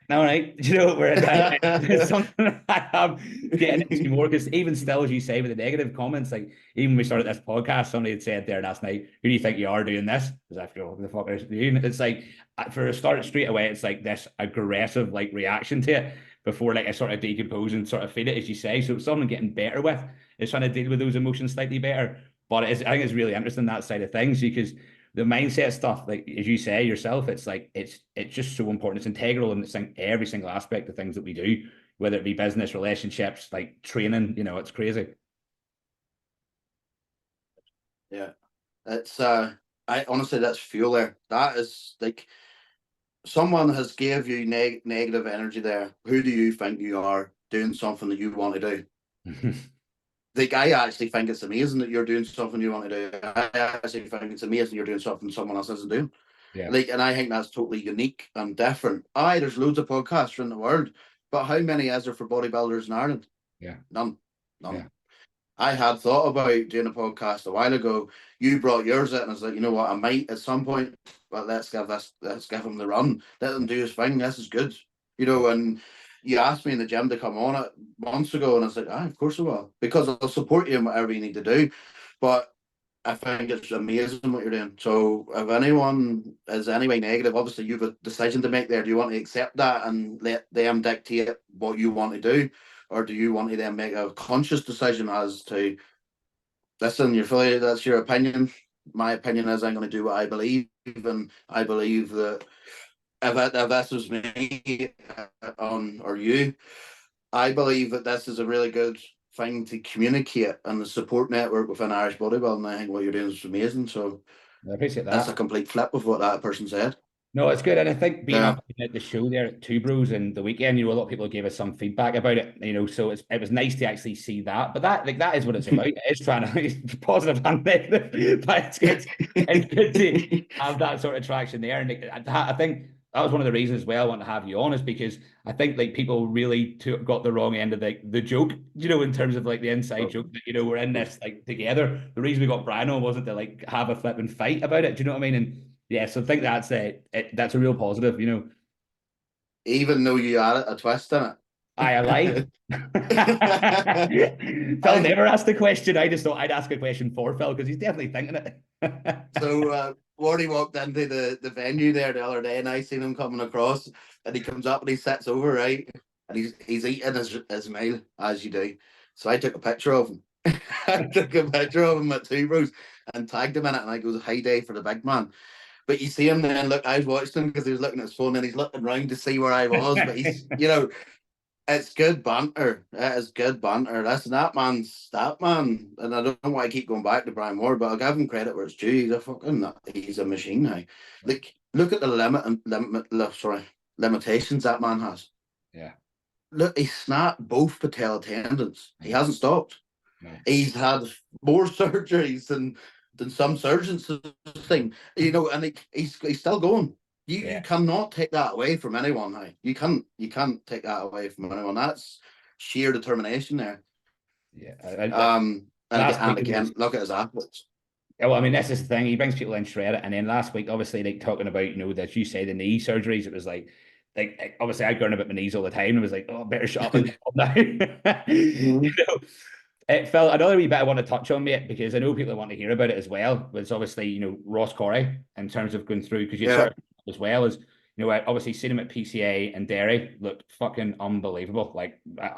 all right, whereas it's something I am getting into more, because even still, as you say, with the negative comments, like even when we started this podcast, somebody had said there last night, who do you think you are doing this? Because I feel, what the fuck are you doing? It's like, for a start straight away, it's like this aggressive like reaction to it before like I sort of decompose and sort of feel it, as you say. So it's something getting better with is trying to deal with those emotions slightly better. But I think it's really interesting, that side of things, because the mindset stuff, like as you say yourself, it's like it's just so important. It's integral in every single aspect of things that we do, whether it be business, relationships, like training. It's crazy. Yeah, it's I honestly, that's fuel there. That is like, someone has gave you negative energy there. Who do you think you are doing something that you want to do? Like, I actually think it's amazing that you're doing something you want to do. I actually think it's amazing you're doing something someone else isn't doing. Yeah. Like, and I think that's totally unique and different. There's loads of podcasts in the world, but how many is there for bodybuilders in Ireland? Yeah. None. Yeah. I had thought about doing a podcast a while ago. You brought yours in, and I was like, you know what, I might at some point, but let's give him the run. Let him do his thing. This is good. And you asked me in the gym to come on it months ago, and I was like, of course I will, because I'll support you in whatever you need to do. But I think it's amazing what you're doing. So if anyone is anyway negative, obviously you've a decision to make there. Do you want to accept that and let them dictate what you want to do? Or do you want to then make a conscious decision as to, listen, that's your opinion. My opinion is I'm going to do what I believe, and I believe that if this was me or you, I believe that this is a really good thing to communicate and the support network within Irish bodybuilding. I think what you're doing is amazing. So I appreciate that's a that. complete flip of what that person said. No, it's good. And I think being Yeah. up at the show there at Two Bros and the weekend, a lot of people gave us some feedback about it, so it was nice to actually see that. But that is what it's about. It is trying to it's positive and negative, but it's good to have that sort of traction there. And I think that was one of the reasons as well I want to have you on, is because I think people really got the wrong end of the joke, in terms of the inside joke that, we're in this together. The reason we got Brian on wasn't to have a flipping fight about it. Do you know what I mean? And yeah, so I think that's a real positive, Even though you added a twist in I lied. Phil it. never asked the question. I just thought I'd ask a question for Phil because he's definitely thinking it. So Wardy walked into the venue there the other day, and I seen him coming across, and he comes up and he sits over, right, and he's eating his meal as you do. So I took a picture of him. I took a picture of him at Two Bros and tagged him in it, and I goes, "High day for the big man." But you see him then, look, I was watching him because he was looking at his phone and he's looking around to see where I was. But he's, it's good banter. It is good banter. Listen, that man. And I don't know why I keep going back to Brian Moore, but I'll give him credit where it's due. He's a machine now. Look at the limitations that man has. Yeah. Look, he snapped both patella tendons. He hasn't stopped. No. He's had more surgeries than some surgeons thing, and he's still going. You cannot take that away from anyone. Now you can't take that away from anyone. That's sheer determination there. Yeah. And again, look at his athletes. Yeah, well, I mean, that's just the thing. He brings people in shred it, and then last week, obviously, talking about that you say the knee surgeries. It was obviously I gurn about my knees all the time. And it was like, oh, better shut up and now. Phil, another wee bit I want to touch on, mate, because I know people want to hear about it as well, was obviously, Ross Corry in terms of going through, because you sort of, as well as, I obviously seen him at PCA and Derry, looked fucking unbelievable.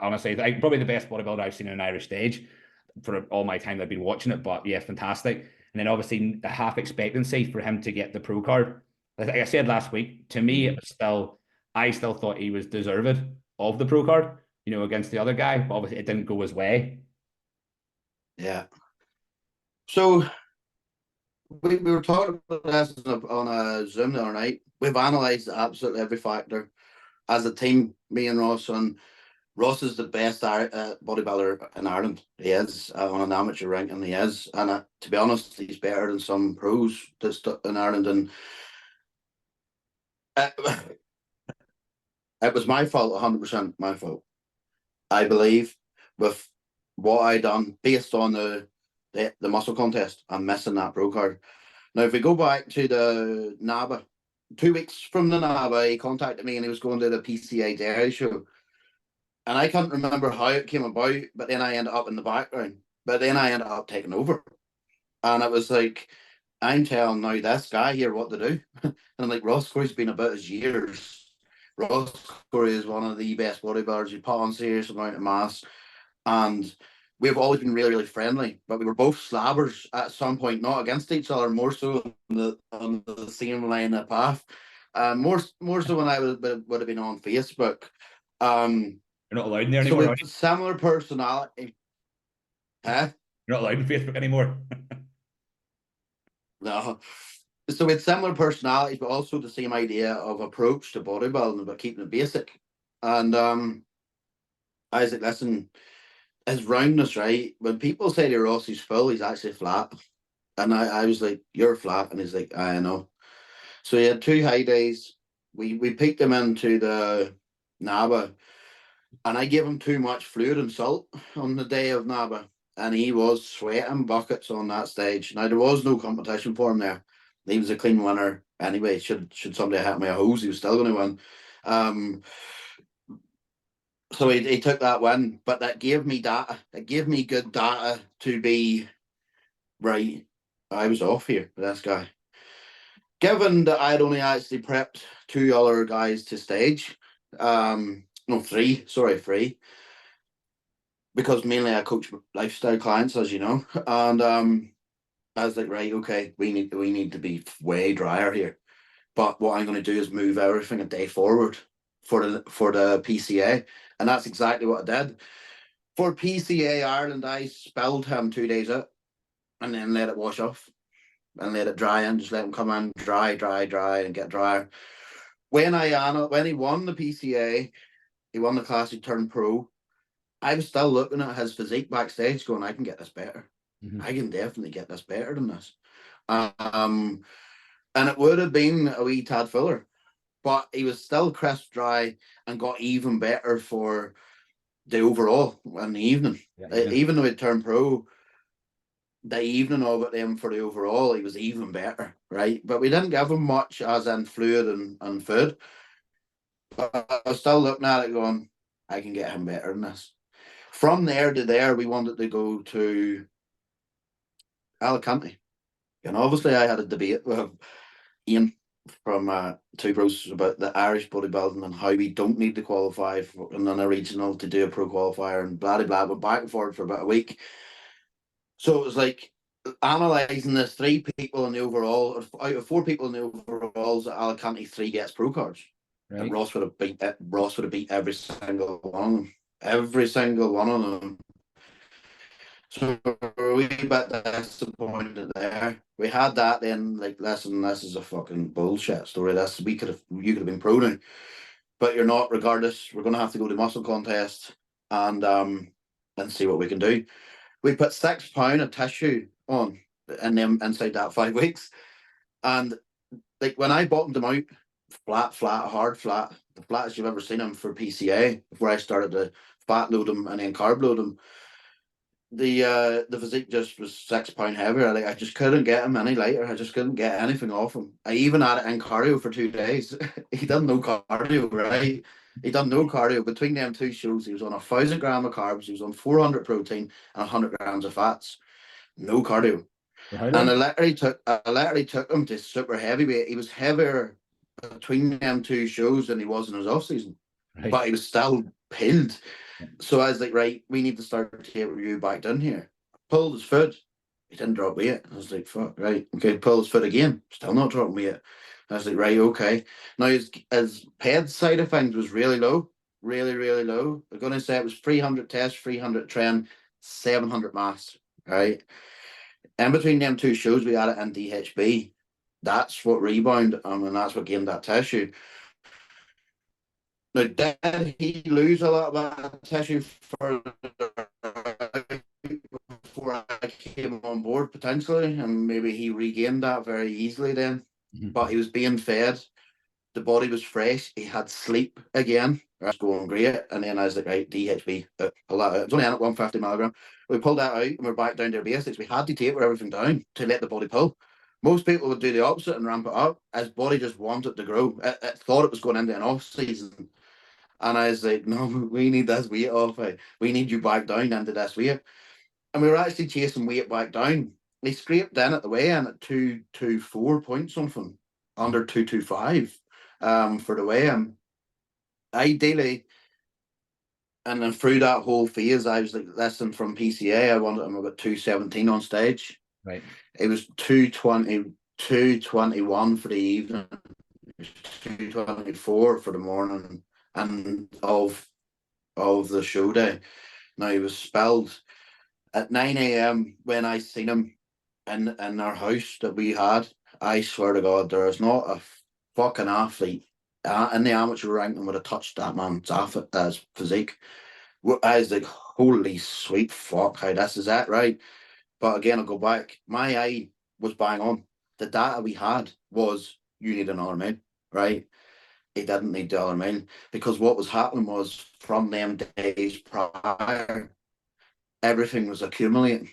Honestly, probably the best bodybuilder I've seen on an Irish stage for all my time I've been watching it, but yeah, fantastic. And then obviously the half expectancy for him to get the pro card. Like I said last week, to me, it was I still thought he was deserved of the pro card, against the other guy, but obviously it didn't go his way. Yeah. So we were talking about this on a Zoom the other night. We've analysed absolutely every factor as a team, me and Ross, and Ross is the best bodybuilder in Ireland. He is on an amateur ranking. He is, and to be honest, he's better than some pros in Ireland. And it was my fault, 100% my fault. I believe with what I done based on the muscle contest, I'm missing that pro card. Now, if we go back to the NABA, 2 weeks from the NABA, he contacted me and he was going to the PCA Derry show. And I can't remember how it came about, but then I ended up in the background. But then I ended up taking over. And it was like, I'm telling now this guy here what to do. And I'm like, Ross Corry's been about his years. Ross Corry is one of the best bodybuilders. He put on serious amount of mass. And we've always been really, really friendly. But we were both slabbers at some point, not against each other, more so on the same line of path. More so when I would have been on Facebook. You're not allowed in there anymore. So with similar personality. Huh? You're not allowed on Facebook anymore. No. So with similar personalities, but also the same idea of approach to bodybuilding, but keeping it basic. And I was like, listen, his roundness, right? When people say to Ross he's full, he's actually flat. And I was like, you're flat. And he's like, I know. So he had 2 high days. We picked him into the NABA. And I gave him too much fluid and salt on the day of NABA. And he was sweating buckets on that stage. Now, there was no competition for him there. He was a clean winner anyway. Should somebody hit me a hose, he was still going to win. So he took that win, but that gave me data. It gave me good data to be right. I was off here with this guy. Given that I'd only actually prepped 2 other guys to stage, no, three, because mainly I coach lifestyle clients, as you know, and I was like, right, okay, we need to be way drier here. But what I'm going to do is move everything a day forward for the PCA, and that's exactly what I did. For PCA Ireland, I spelled him 2 days out, and then let it wash off, and let it dry in. Just let him come in, dry, and get drier. When he won the PCA, he won the class. He turned pro. I was still looking at his physique backstage, going, I can get this better. I can definitely get this better than this. And it would have been a wee tad fuller, but he was still crisp, dry, and got even better for the overall in the evening. Even though he turned pro, the evening of it then for the overall, he was even better, right? But we didn't give him much as in fluid and food. But I was still looking at it going, I can get him better than this. From there to there, we wanted to go to Alicante. And obviously I had a debate with Ian from Two Bros about the Irish bodybuilding and how we don't need to qualify in a regional to do a pro qualifier and blah blah blah. Went back and forth for about a week. So it was like analysing this: 3 people in the overall, out of 4 people in the overalls at Alicante, 3 gets pro cards. Right. And Ross would have beat every single one of them. Every single one of them. So we're a wee bit disappointed there. We had that then, like, listen, this is a fucking bullshit story. You could have been pro now, but you're not. Regardless, we're gonna have to go to muscle contest and see what we can do. We put £6 of tissue on in them inside that 5 weeks, and like when I bottomed them out, flat, the flattest you've ever seen them for PCA. Before I started to fat load them and then carb load them, the physique just was £6 heavier. Like, I just couldn't get him any lighter. I just couldn't get anything off him. I even had it in cardio for 2 days. He done no cardio, right? He done no cardio. Between them 2 shows, he was on 1,000 grams of carbs, he was on 400 protein and 100 grams of fats. No cardio. And I literally took him to super heavyweight. He was heavier between them 2 shows than he was in his off season, right. But he was still pilled. So I was like, right, we need to start to take you back down here. Pulled his foot, he didn't drop weight. I was like, fuck, right, okay. Pull his foot again, still not dropping weight. I was like, right, okay. Now his PED side of things was really low, really low. I'm gonna say it was 300 test, 300 trend, 700 mass, right? In between them 2 shows, we had it in DHB. That's what rebound, and that's what gained that tissue. Now, did he lose a lot of tissue before I came on board, potentially? And maybe he regained that very easily then. Mm-hmm. But he was being fed. The body was fresh. He had sleep again. I was going great. And then I was like, right, DHB. It was only in at 150 milligram. We pulled that out and we're back down to our basics. We had to taper everything down to let the body pull. Most people would do the opposite and ramp it up. His body just wanted to grow. It thought it was going into an off season. And I was like, no, we need this weight off. We need you back down into this weight. And we were actually chasing weight back down. He scraped in at the weigh-in at 224 point something, under 225 for the weigh-in. Ideally, and then through that whole phase, I was like, listen, from PCA, I wanted him about 217 on stage. Right. It was 220, 221 for the evening, 224 for the morning. And of the show day. Now, he was spelled at 9 a.m. when I seen him in our house that we had. I swear to God, there is not a fucking athlete in the amateur ranking would have touched that man's physique. I was like, holy sweet fuck, how this is that, right? But again, I'll go back. My eye was bang on. The data we had was, you need another man, right? He didn't need the other meal, because what was happening was, from them days prior, everything was accumulating.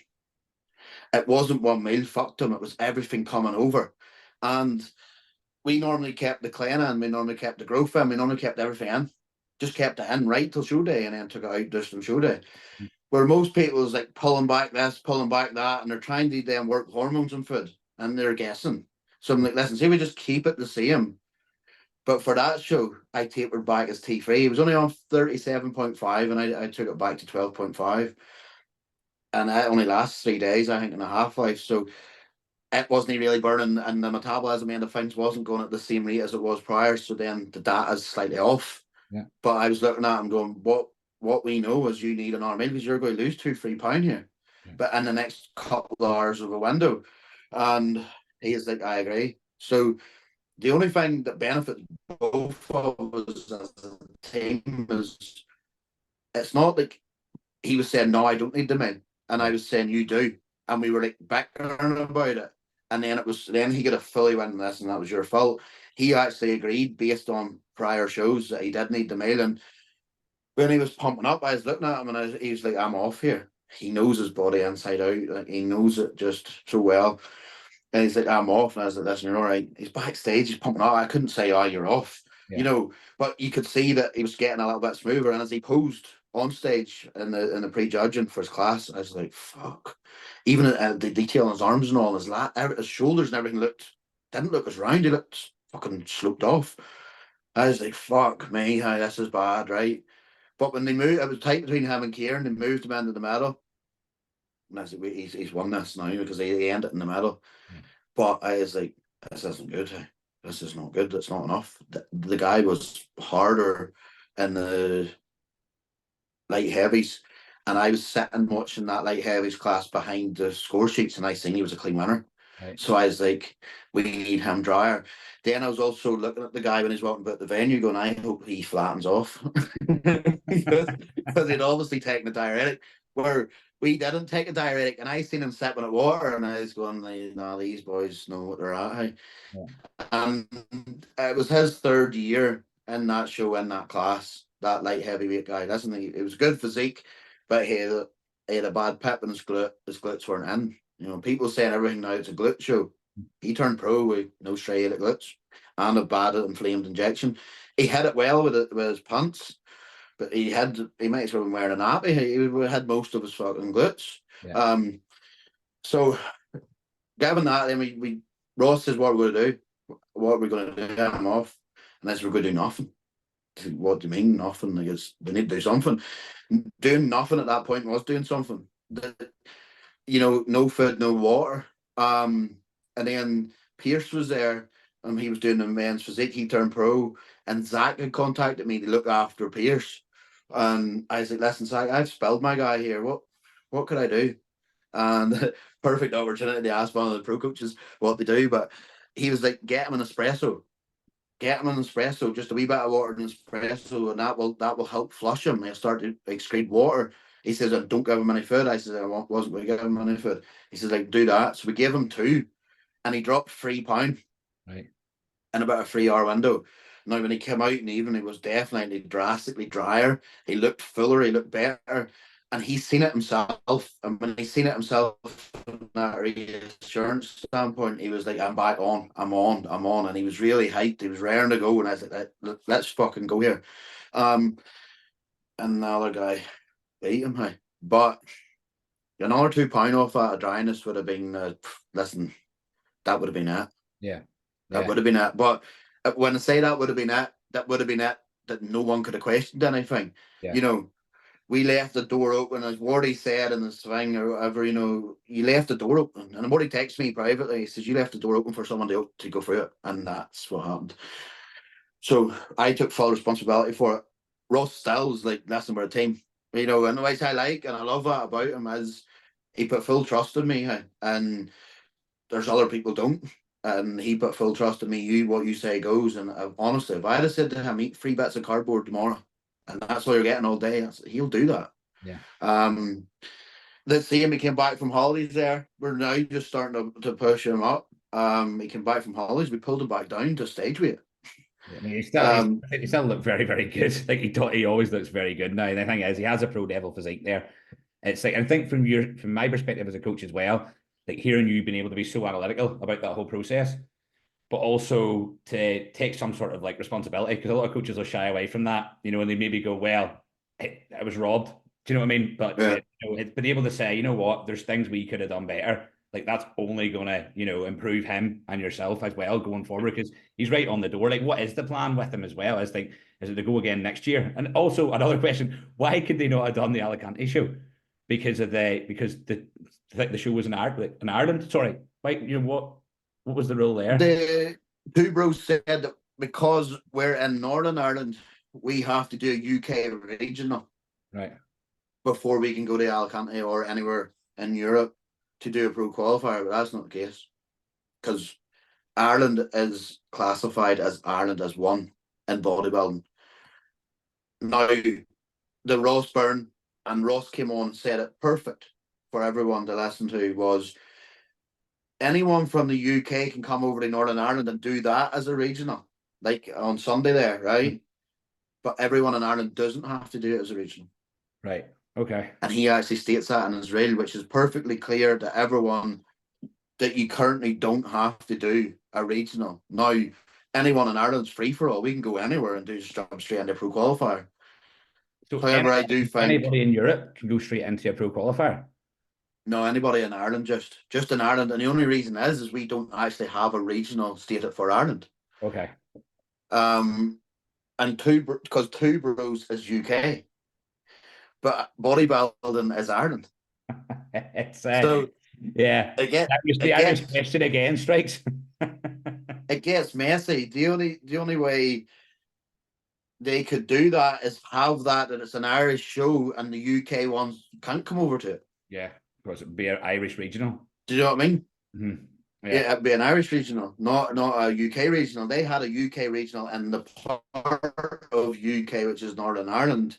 It wasn't one meal fucked him, it was everything coming over. And we normally kept the clean in, we normally kept the growth in, we normally kept everything in, just kept it in right till show day and then took it out just on show day. Where most people is like pulling back this, pulling back that, and they're trying to then work hormones and food and they're guessing. So I'm like, listen, see, we just keep it the same. But for that show, I tapered back as T3. It was only on 37.5 and I took it back to 12.5. And that only lasts 3 days, I think, in a half-life. So it wasn't really burning, and the metabolism end of things wasn't going at the same rate as it was prior. So then the data is slightly off. Yeah. But I was looking at him going, what we know is you need an arm because you're going to lose 2-3 pounds here. Yeah. But in the next couple of hours of a window. And he's like, I agree. So the only thing that benefits both of us as a team is it's not like he was saying, no, I don't need the men. And I was saying, you do. And we were like bickering about it. And then he got a fully win this, and that was your fault. He actually agreed based on prior shows that he did need the mail. And when he was pumping up, I was looking at him and he was like, I'm off here. He knows his body inside out. Like, he knows it just so well. And he's like, I'm off. And I was like, listen, you're all right. He's backstage, he's pumping up. I couldn't say, oh, you're off. Yeah. You know, but you could see that he was getting a little bit smoother. And as he posed on stage in the pre-judging for his class, I was like, fuck. Even the detail on his arms and all, his shoulders and everything didn't look as round. He looked fucking sloped off. I was like, fuck me, this is bad, right? But when they moved, it was tight between him and Kieran. They moved him into the middle. And I was like, he's won this now because he ended in the middle. Yeah. But I was like, this isn't good. This is not good. It's not enough. The guy was harder in the light heavies. And I was sitting watching that light heavies class behind the score sheets, and I seen he was a clean winner. Right. So I was like, we need him drier. Then I was also looking at the guy when he's walking about the venue going, I hope he flattens off. because he'd obviously taken a diuretic, where we didn't take a diuretic, and I seen him sipping at water, and I was going, no, these boys know what they're at. Yeah. And it was his 3rd year in that show, in that class, that light heavyweight guy. Listen, it was good physique, but he had a bad pip in his glute. His glutes weren't in. You know, people saying everything now it's a glute show. He turned pro with no striated glutes and a bad inflamed injection. He hit it well with his pants, but he might as well been wearing a nappy. He had most of his fucking glutes. Yeah. So given that, then Ross says, what we're going to do? What are we going to do? I'm off. And I said, we're going to do nothing. What do you mean nothing? I guess we need to do something. Doing nothing at that point was doing something. No food, no water. And then Pierce was there, and he was doing the men's physique. He turned pro, and Zach had contacted me to look after Pierce. And I was like, listen, Zach, I've spelled my guy here. What could I do? And perfect opportunity to ask one of the pro coaches what to do. But he was like, get him an espresso. Get him an espresso, just a wee bit of water and espresso, and that will help flush him. He'll start to excrete water. He says, don't give him any food. I said, I wasn't going to give him any food. He says, like, do that. So we gave him 2, and he dropped 3 pounds. Right. In about a 3-hour window. Now, when he came out in the evening, he was definitely drastically drier. He looked fuller. He looked better. And he's seen it himself. And when he's seen it himself from that reassurance standpoint, he was like, I'm back on. I'm on. And he was really hyped. He was raring to go. And I was like, let's fucking go here. And the other guy beat him. But another 2 pound off that of dryness would have been, listen, that would have been it. Yeah. That would have been it. But when I say that would have been it, that would have been it, that no one could have questioned anything. Yeah. You know, we left the door open, as Wardy said in this thing or whatever, you left the door open. And Wardy texted me privately, he says, you left the door open for someone to go through it. And that's what happened. So I took full responsibility for it. Ross still was like, listen, we're a team. And the ways I like, and I love that about him, is he put full trust in me. And there's other people don't. And he put full trust in me. What you say goes. And honestly, if I had said to him, eat 3 bits of cardboard tomorrow, and that's all you're getting all day, he'll do that. Yeah. Let's see him. He came back from holidays there. We're now just starting to push him up. He came back from holidays. We pulled him back down to stage weight. Yeah, I mean, he still looked very, very good. Like he always looks very good now. And the thing is, he has a pro level physique there. It's like, I think from my perspective as a coach as well, like hearing you being able to be so analytical about that whole process, but also to take some sort of like responsibility, because a lot of coaches will shy away from that, you know, and they maybe go, well, I was robbed. Do you know what I mean? But Yeah. you know, it's been able to say, you know what, there's things we could have done better. Like that's only gonna, you know, improve him and yourself as well going forward, because he's right on the door. Like, what is the plan with him as well? Is like, is it to go again next year? And also another question: why could they not have done the Alicante show? Because the show was in Ireland. In Ireland, sorry. Like, you know what was the rule there? The two bros said that because we're in Northern Ireland, we have to do a UK regional Right. before we can go to Alicante or anywhere in Europe to do a pro qualifier, but that's not the case. Because Ireland is classified as Ireland as one in bodybuilding. Now, the Ross Byrne and Ross came on and said it perfect for everyone to listen to was anyone from the UK can come over to Northern Ireland and do that as a regional, like on Sunday there, right? But everyone in Ireland doesn't have to do it as a regional. Right. Okay. And he actually states that in his reel, which is perfectly clear to everyone that you currently don't have to do a regional. Now, anyone in Ireland's free for all. We can go anywhere and do just jump straight into pro qualifier. So However, I do think anybody in Europe can go straight into a pro qualifier. no, anybody in Ireland, just in Ireland. And the only reason is we don't actually have a regional stated for Ireland. Okay. And because two bros is UK, but bodybuilding is Ireland. It's So yeah. The Irish question again strikes. It gets messy. The only way they could do that is have that it's an Irish show and the UK ones can't come over to it. Yeah, because it'd be an Irish regional. Do you know what I mean? Mm-hmm. Yeah, it'd be an Irish regional, not a UK regional. They had a UK regional in the part of UK which is Northern Ireland,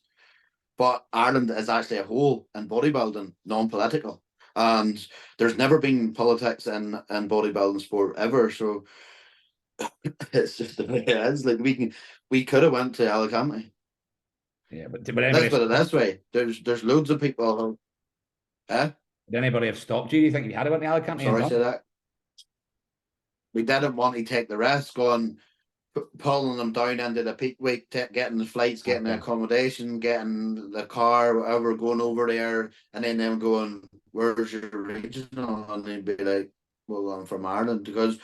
but Ireland is actually a whole in bodybuilding, non-political, and there's never been politics in bodybuilding sport ever. So it's just the way it is. Like we could have went to Alicante. Yeah, but Let's put it this way: there's loads of people. Did anybody have stopped you? Do you think you had went to Alicante? Sorry, say that. We didn't want to take the risk on pulling them down into the peak week, getting the flights, getting the accommodation, getting the car, whatever, going over there, and then them going, "Where's your regional?" And they'd be like, "Well, I'm from Ireland," because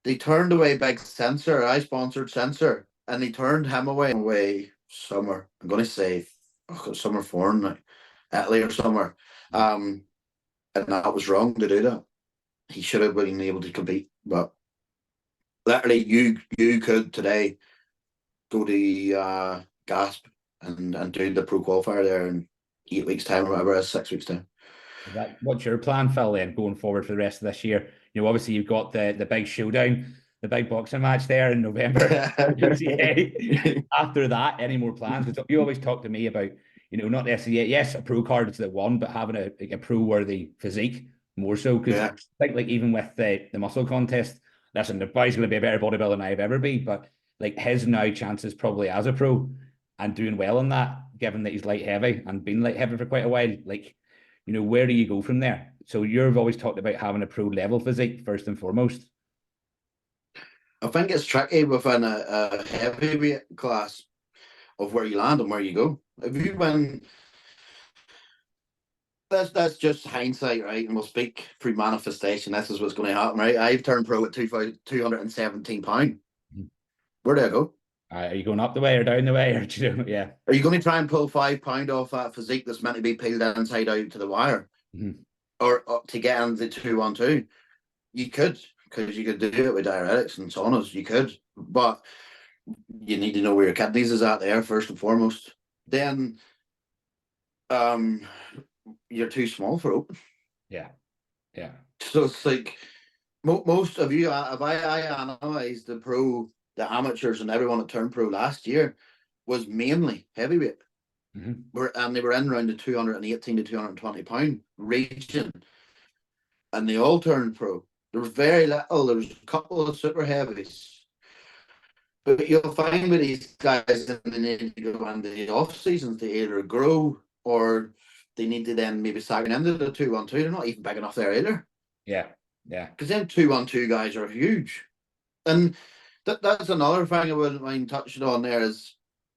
they turned away Big Sensor. I sponsored Sensor, and they turned him away somewhere. I'm going to say somewhere foreign, like Italy or somewhere. And that was wrong to do that. He should have been able to compete, but literally, you could today go to Gasp and do the pro qualifier there in 8 weeks' time or whatever it is, 6 weeks' time. What's your plan, Phil, then, going forward for the rest of this year? You know, obviously you've got the big showdown, the big boxing match there in November. After that, any more plans? Because you always talk to me about, you know, not necessarily, yes, a pro card is the one, but having a pro-worthy physique more so. Because I think, like, even with the muscle contest, listen, the boy's going to be a better bodybuilder than I've ever been, but like his now chances probably as a pro and doing well on that, given that he's light heavy and been light heavy for quite a while, like, you know, where do you go from there? So you've always talked about having a pro level physique first and foremost. I think it's tricky within a heavyweight class of where you land and where you go. If you win, that's just hindsight, right? And we'll speak through manifestation. This is what's going to happen, right? I've turned pro at 217 pounds. Where do I go? Are you going up the way or down the way, or do you know, yeah? Are you going to try and pull 5 pounds off that physique that's meant to be peeled inside out to the wire, or to get into 212? You could, because you could do it with diuretics and saunas. You could, but you need to know where your kidneys is at there first and foremost. Then, you're too small for open. Yeah. So it's like most of you, if I analysed the amateurs and everyone that turned pro last year was mainly heavyweight. And they were in around the 218 to 220 pound region. And they all turned pro. There was very little. There was a couple of super heavies. But you'll find with these guys that they need to go into the off seasons to either grow or they need to then maybe sag into the 212. They're not even big enough there either. Yeah. Because them 212 guys are huge. And that's another thing I wouldn't mind touching on there is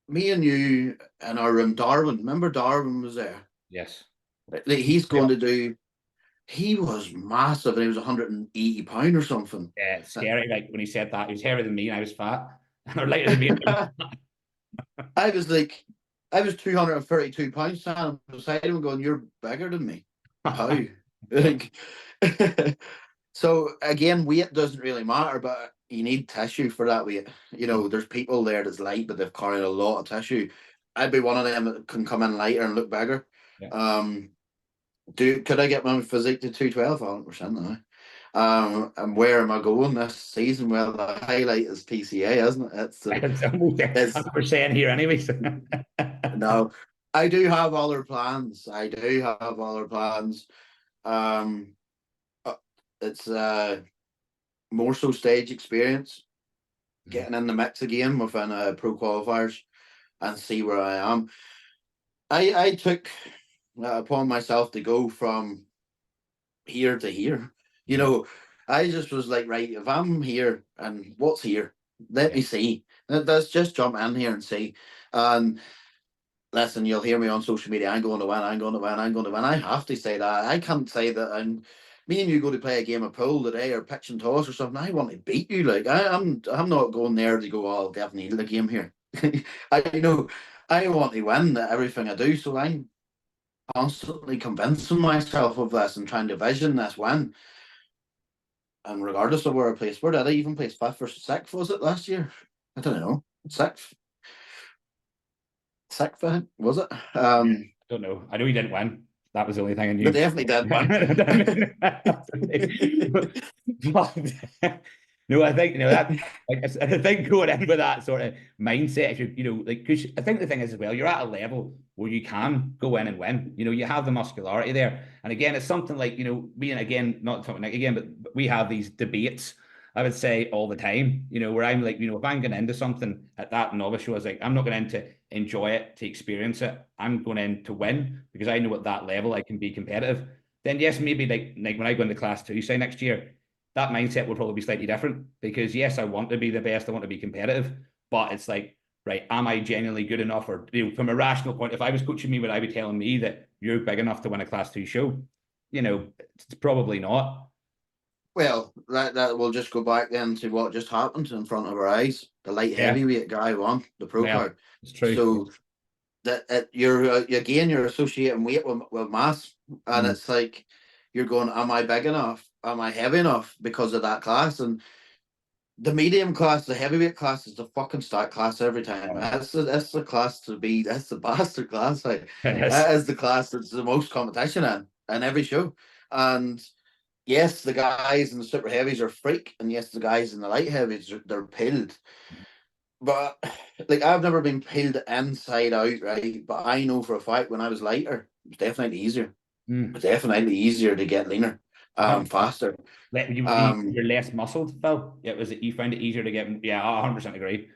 me and you in our room, Darwin. Remember Darwin was there? Yes. Like he's going to do, he was massive and he was 180 pounds or something. Yeah, it's scary. Like when he said that, he was heavier than me and I was fat. Or lighter than me. I was like, I was 232 pounds standing beside him going, you're bigger than me. How? Like, so again, weight doesn't really matter, but you need tissue for that weight. You know, there's people there that's light, but they've carried a lot of tissue. I'd be one of them that can come in lighter and look bigger. Yeah. Could I get my physique to 212? 100% now. And where am I going this season? Well, the highlight is PCA, isn't it? It's almost 100% here anyways. No, I do have other plans. I do have other plans. Um, it's more so stage experience, getting in the mix again within pro qualifiers and see where I am. I took upon myself to go from here to here. You know, I just was like, right, if I'm here and what's here, let me see. Let's just jump in here and see. And listen, you'll hear me on social media. I'm going to win. I'm going to win. I'm going to win. I have to say that. I can't say that. Me and you go to play a game of pool today or pitch and toss or something. I want to beat you. Like I'm not going there to go. Oh, I'll definitely the game here. I want to win at everything I do. So I'm constantly convincing myself of this and trying to vision this win. And regardless of where I placed, where did I even place? Fifth or sixth? Was it last year? I don't know. Sixth. Sixth, I think, was it? I don't know. I know he didn't win. That was the only thing I knew. They definitely did win. No, I think that. Like, I think going in with that sort of mindset, if you like, because I think the thing is as well, you're at a level where you can go in and win. You have the muscularity there, and again, it's something like being again not talking like again, but we have these debates. I would say all the time, where I'm like, if I'm going into something at that novice show, I was like, I'm not going in to enjoy it, to experience it. I'm going in to win because I know at that level I can be competitive. Then yes, maybe like when I go into class 2, say next year, that mindset will probably be slightly different because yes, I want to be the best, I want to be competitive, but it's like, right, am I genuinely good enough? Or from a rational point, if I was coaching me, would I be telling me that you're big enough to win a class 2 show? It's probably not. Well, that will just go back then to what just happened in front of our eyes. The light heavyweight guy won the pro card. It's true. So that you're associating weight with mass, and it's like you're going, am I big enough? Am I heavy enough because of that class? And the medium class, the heavyweight class is the fucking start class every time. That's the class to be. That's the bastard class. Like that is the class that's the most competition in every show. And yes, the guys in the super heavies are freak, and yes, the guys in the light heavies they're pilled. But like I've never been pilled inside out, right? But I know for a fact when I was lighter, it was definitely easier. It was definitely easier to get leaner, faster. You're less muscled, Phil. You found it easier to get. Yeah, I 100% agree.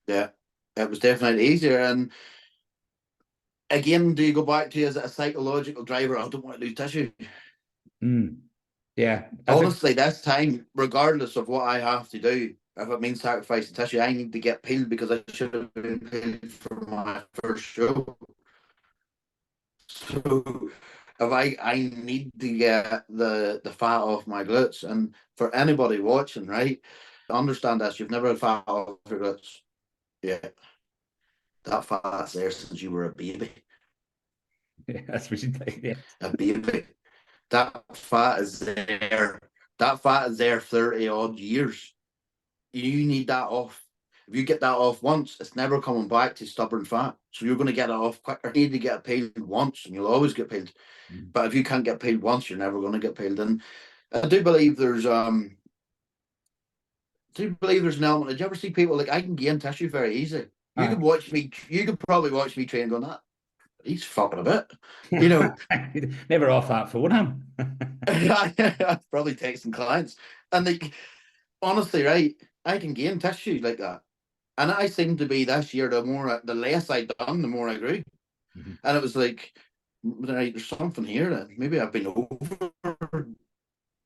Yeah, it was definitely easier. And again, do you go back to as a psychological driver? I don't want to lose tissue. Yeah. Honestly, this time, regardless of what I have to do, if it means sacrificing tissue, I need to get peeled because I should have been peeled for my first show. So if I need to get the fat off my glutes, and for anybody watching, right, understand this, you've never had fat off your glutes. Yeah. That fat's there since you were a baby. Yeah, that's what you think. Yeah. A baby. That fat is there. That fat is there 30 odd years. You need that off. If you get that off once, it's never coming back to stubborn fat. So you're going to get it off quicker. You need to get peeled once, and you'll always get peeled. But if you can't get peeled once, you're never going to get peeled. And I do believe there's an element. Did you ever see people like I can gain tissue very easy? You could watch me. You could probably watch me train going that. He's fucking a bit, Never off that phone, him. I probably texting clients, and like honestly, right, I can gain tissue like that, and I seem to be this year. The less I done, the more I grew, and it was like, right, there's something here that maybe I've been over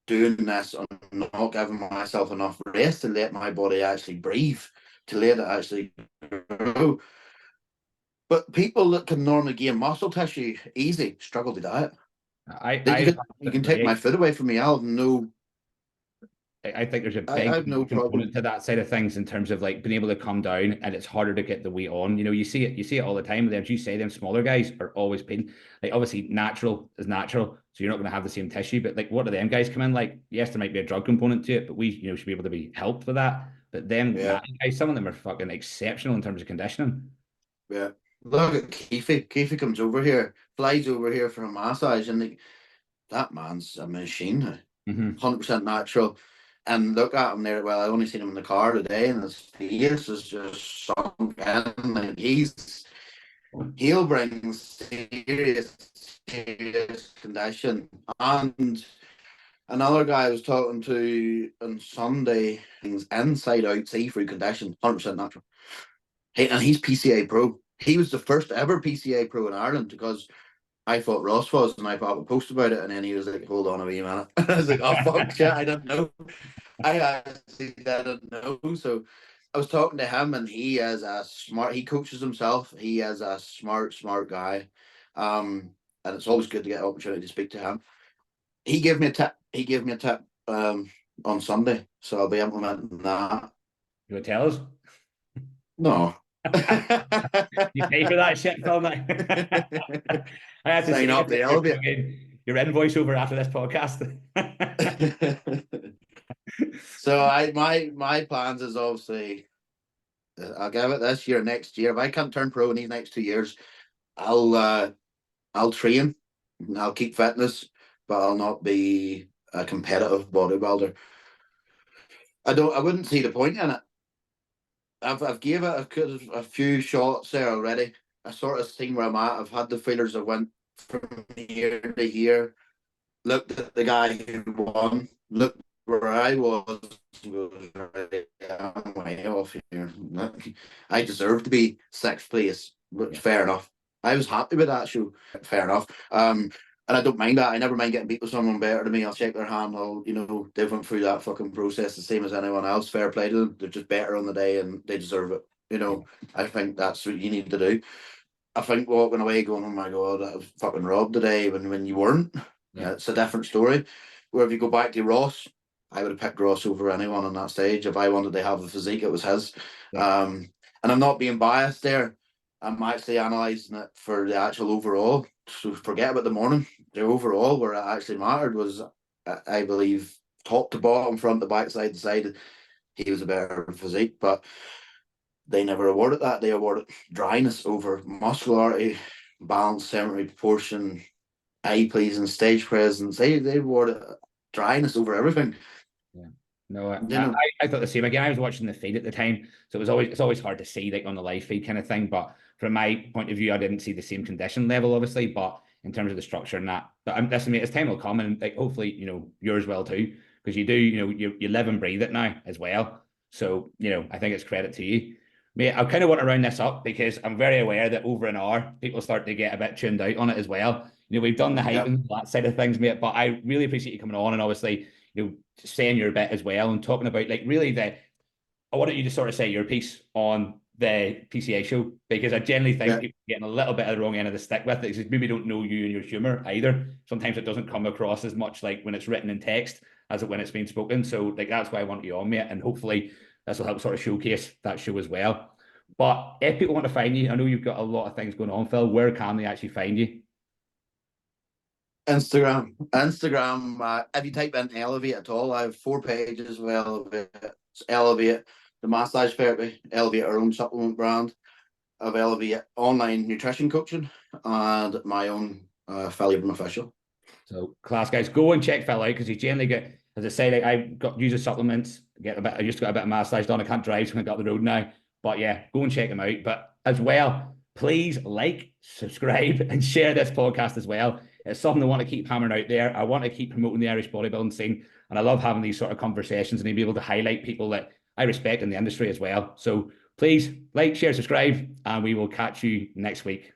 doing this and not giving myself enough rest to let my body actually breathe, to let it actually grow. But people that can normally gain muscle tissue easy struggle to do it. I You can take my foot away from me. I'll have no. I think there's a I big have no problem. component to that side of things in terms of like being able to come down, and it's harder to get the weight on. You know, you see it all the time. As you say, them smaller guys are always pain. Like obviously natural is natural, so you're not going to have the same tissue. But like, what do them guys come in like? Yes, there might be a drug component to it, but we should be able to be helped with that. But them Yeah, guys, some of them are fucking exceptional in terms of conditioning. yeah. Look at Keefe. Keefe comes over here, flies over here for a massage, and that man's a machine. Mm-hmm. 100% natural. And look at him there. Well, I only seen him in the car today, and his face is just sunk in. Like he'll bring serious, serious condition. And another guy I was talking to on Sunday, things inside out seafood condition, 100% natural. And he's PCA pro. He was the first ever PCA pro in Ireland because I thought Ross was, and I thought a post about it, and then he was like, "Hold on a wee minute." I was like, "Oh fuck, shit, I didn't know." I actually didn't know. So I was talking to him, and he is a smart. He coaches himself. He is a smart, smart guy. And it's always good to get an opportunity to speak to him. He gave me a tip. He gave me a tip on Sunday, so I'll be implementing that. You want to tell us? No. You pay for that shit, Phil. I have to Sign say, up the elevator. Your invoice over after this podcast. So my plans is obviously I'll give it this year, next year. If I can't turn pro in these next 2 years, I'll train, I'll keep fitness, but I'll not be a competitive bodybuilder. I wouldn't see the point in it. I've gave it a few shots there already. I sort of seen where I'm at. I've had the feelers that went from here to here. Looked at the guy who won. Looked where I was. I'm way off here. I deserve to be sixth place, but fair enough. I was happy with that show. Fair enough. And I don't mind that. I never mind getting beat with someone better than me. I'll shake their hand. They went through that fucking process the same as anyone else. Fair play to them. They're just better on the day and they deserve it. I think that's what you need to do. I think walking away going, "Oh my God, I was fucking robbed today," when you weren't. Yeah. It's a different story. Where if you go back to Ross, I would have picked Ross over anyone on that stage. If I wanted to have a physique, it was his. Yeah. And I'm not being biased there. I'm actually analysing it for the actual overall. So forget about the morning. The overall, where it actually mattered, was, I believe, top to bottom, front to back, side to side, he was a better physique. But they never awarded that. They awarded dryness over muscularity, balance, symmetry, proportion, eye pleasing, stage presence. They awarded dryness over everything. Yeah. No, I thought the same. Again, I was watching the feed at the time, so it's always hard to see like on the live feed kind of thing. But from my point of view, I didn't see the same condition level, obviously. But in terms of the structure and that, but listen, mate, as time will come, and like hopefully yours will too, because you do you live and breathe it now as well. So I think it's credit to you. Mate, I kind of want to round this up because I'm very aware that over an hour, people start to get a bit tuned out on it as well. We've done the hype and that side of things, mate, but I really appreciate you coming on and obviously, saying your bit as well and talking about like really I wanted you to sort of say your piece on the PCA show because I generally think people are getting a little bit of the wrong end of the stick with it because maybe don't know you and your humor either. Sometimes it doesn't come across as much like when it's written in text as when it's being spoken. So like that's why I want you on, mate, and hopefully this will help sort of showcase that show as well. But if people want to find you, I know you've got a lot of things going on, Phil. Where can they actually find you? Instagram. If you type in Elevate at all, I have 4 pages of Elevate. It's Elevate, the massage therapy, Elevate our own supplement brand, of Elevate online nutrition coaching, and my own Phil Abram official. So class guys, go and check Phil out because he's generally got, as I say, like I got use of supplements, I used to get a bit of massage done. I can't drive, so I got the road now. But yeah, go and check him out. But as well, please like, subscribe, and share this podcast as well. It's something I want to keep hammering out there. I want to keep promoting the Irish bodybuilding scene. And I love having these sort of conversations and be able to highlight people that I respect in the industry as well. So please like, share, subscribe, and we will catch you next week.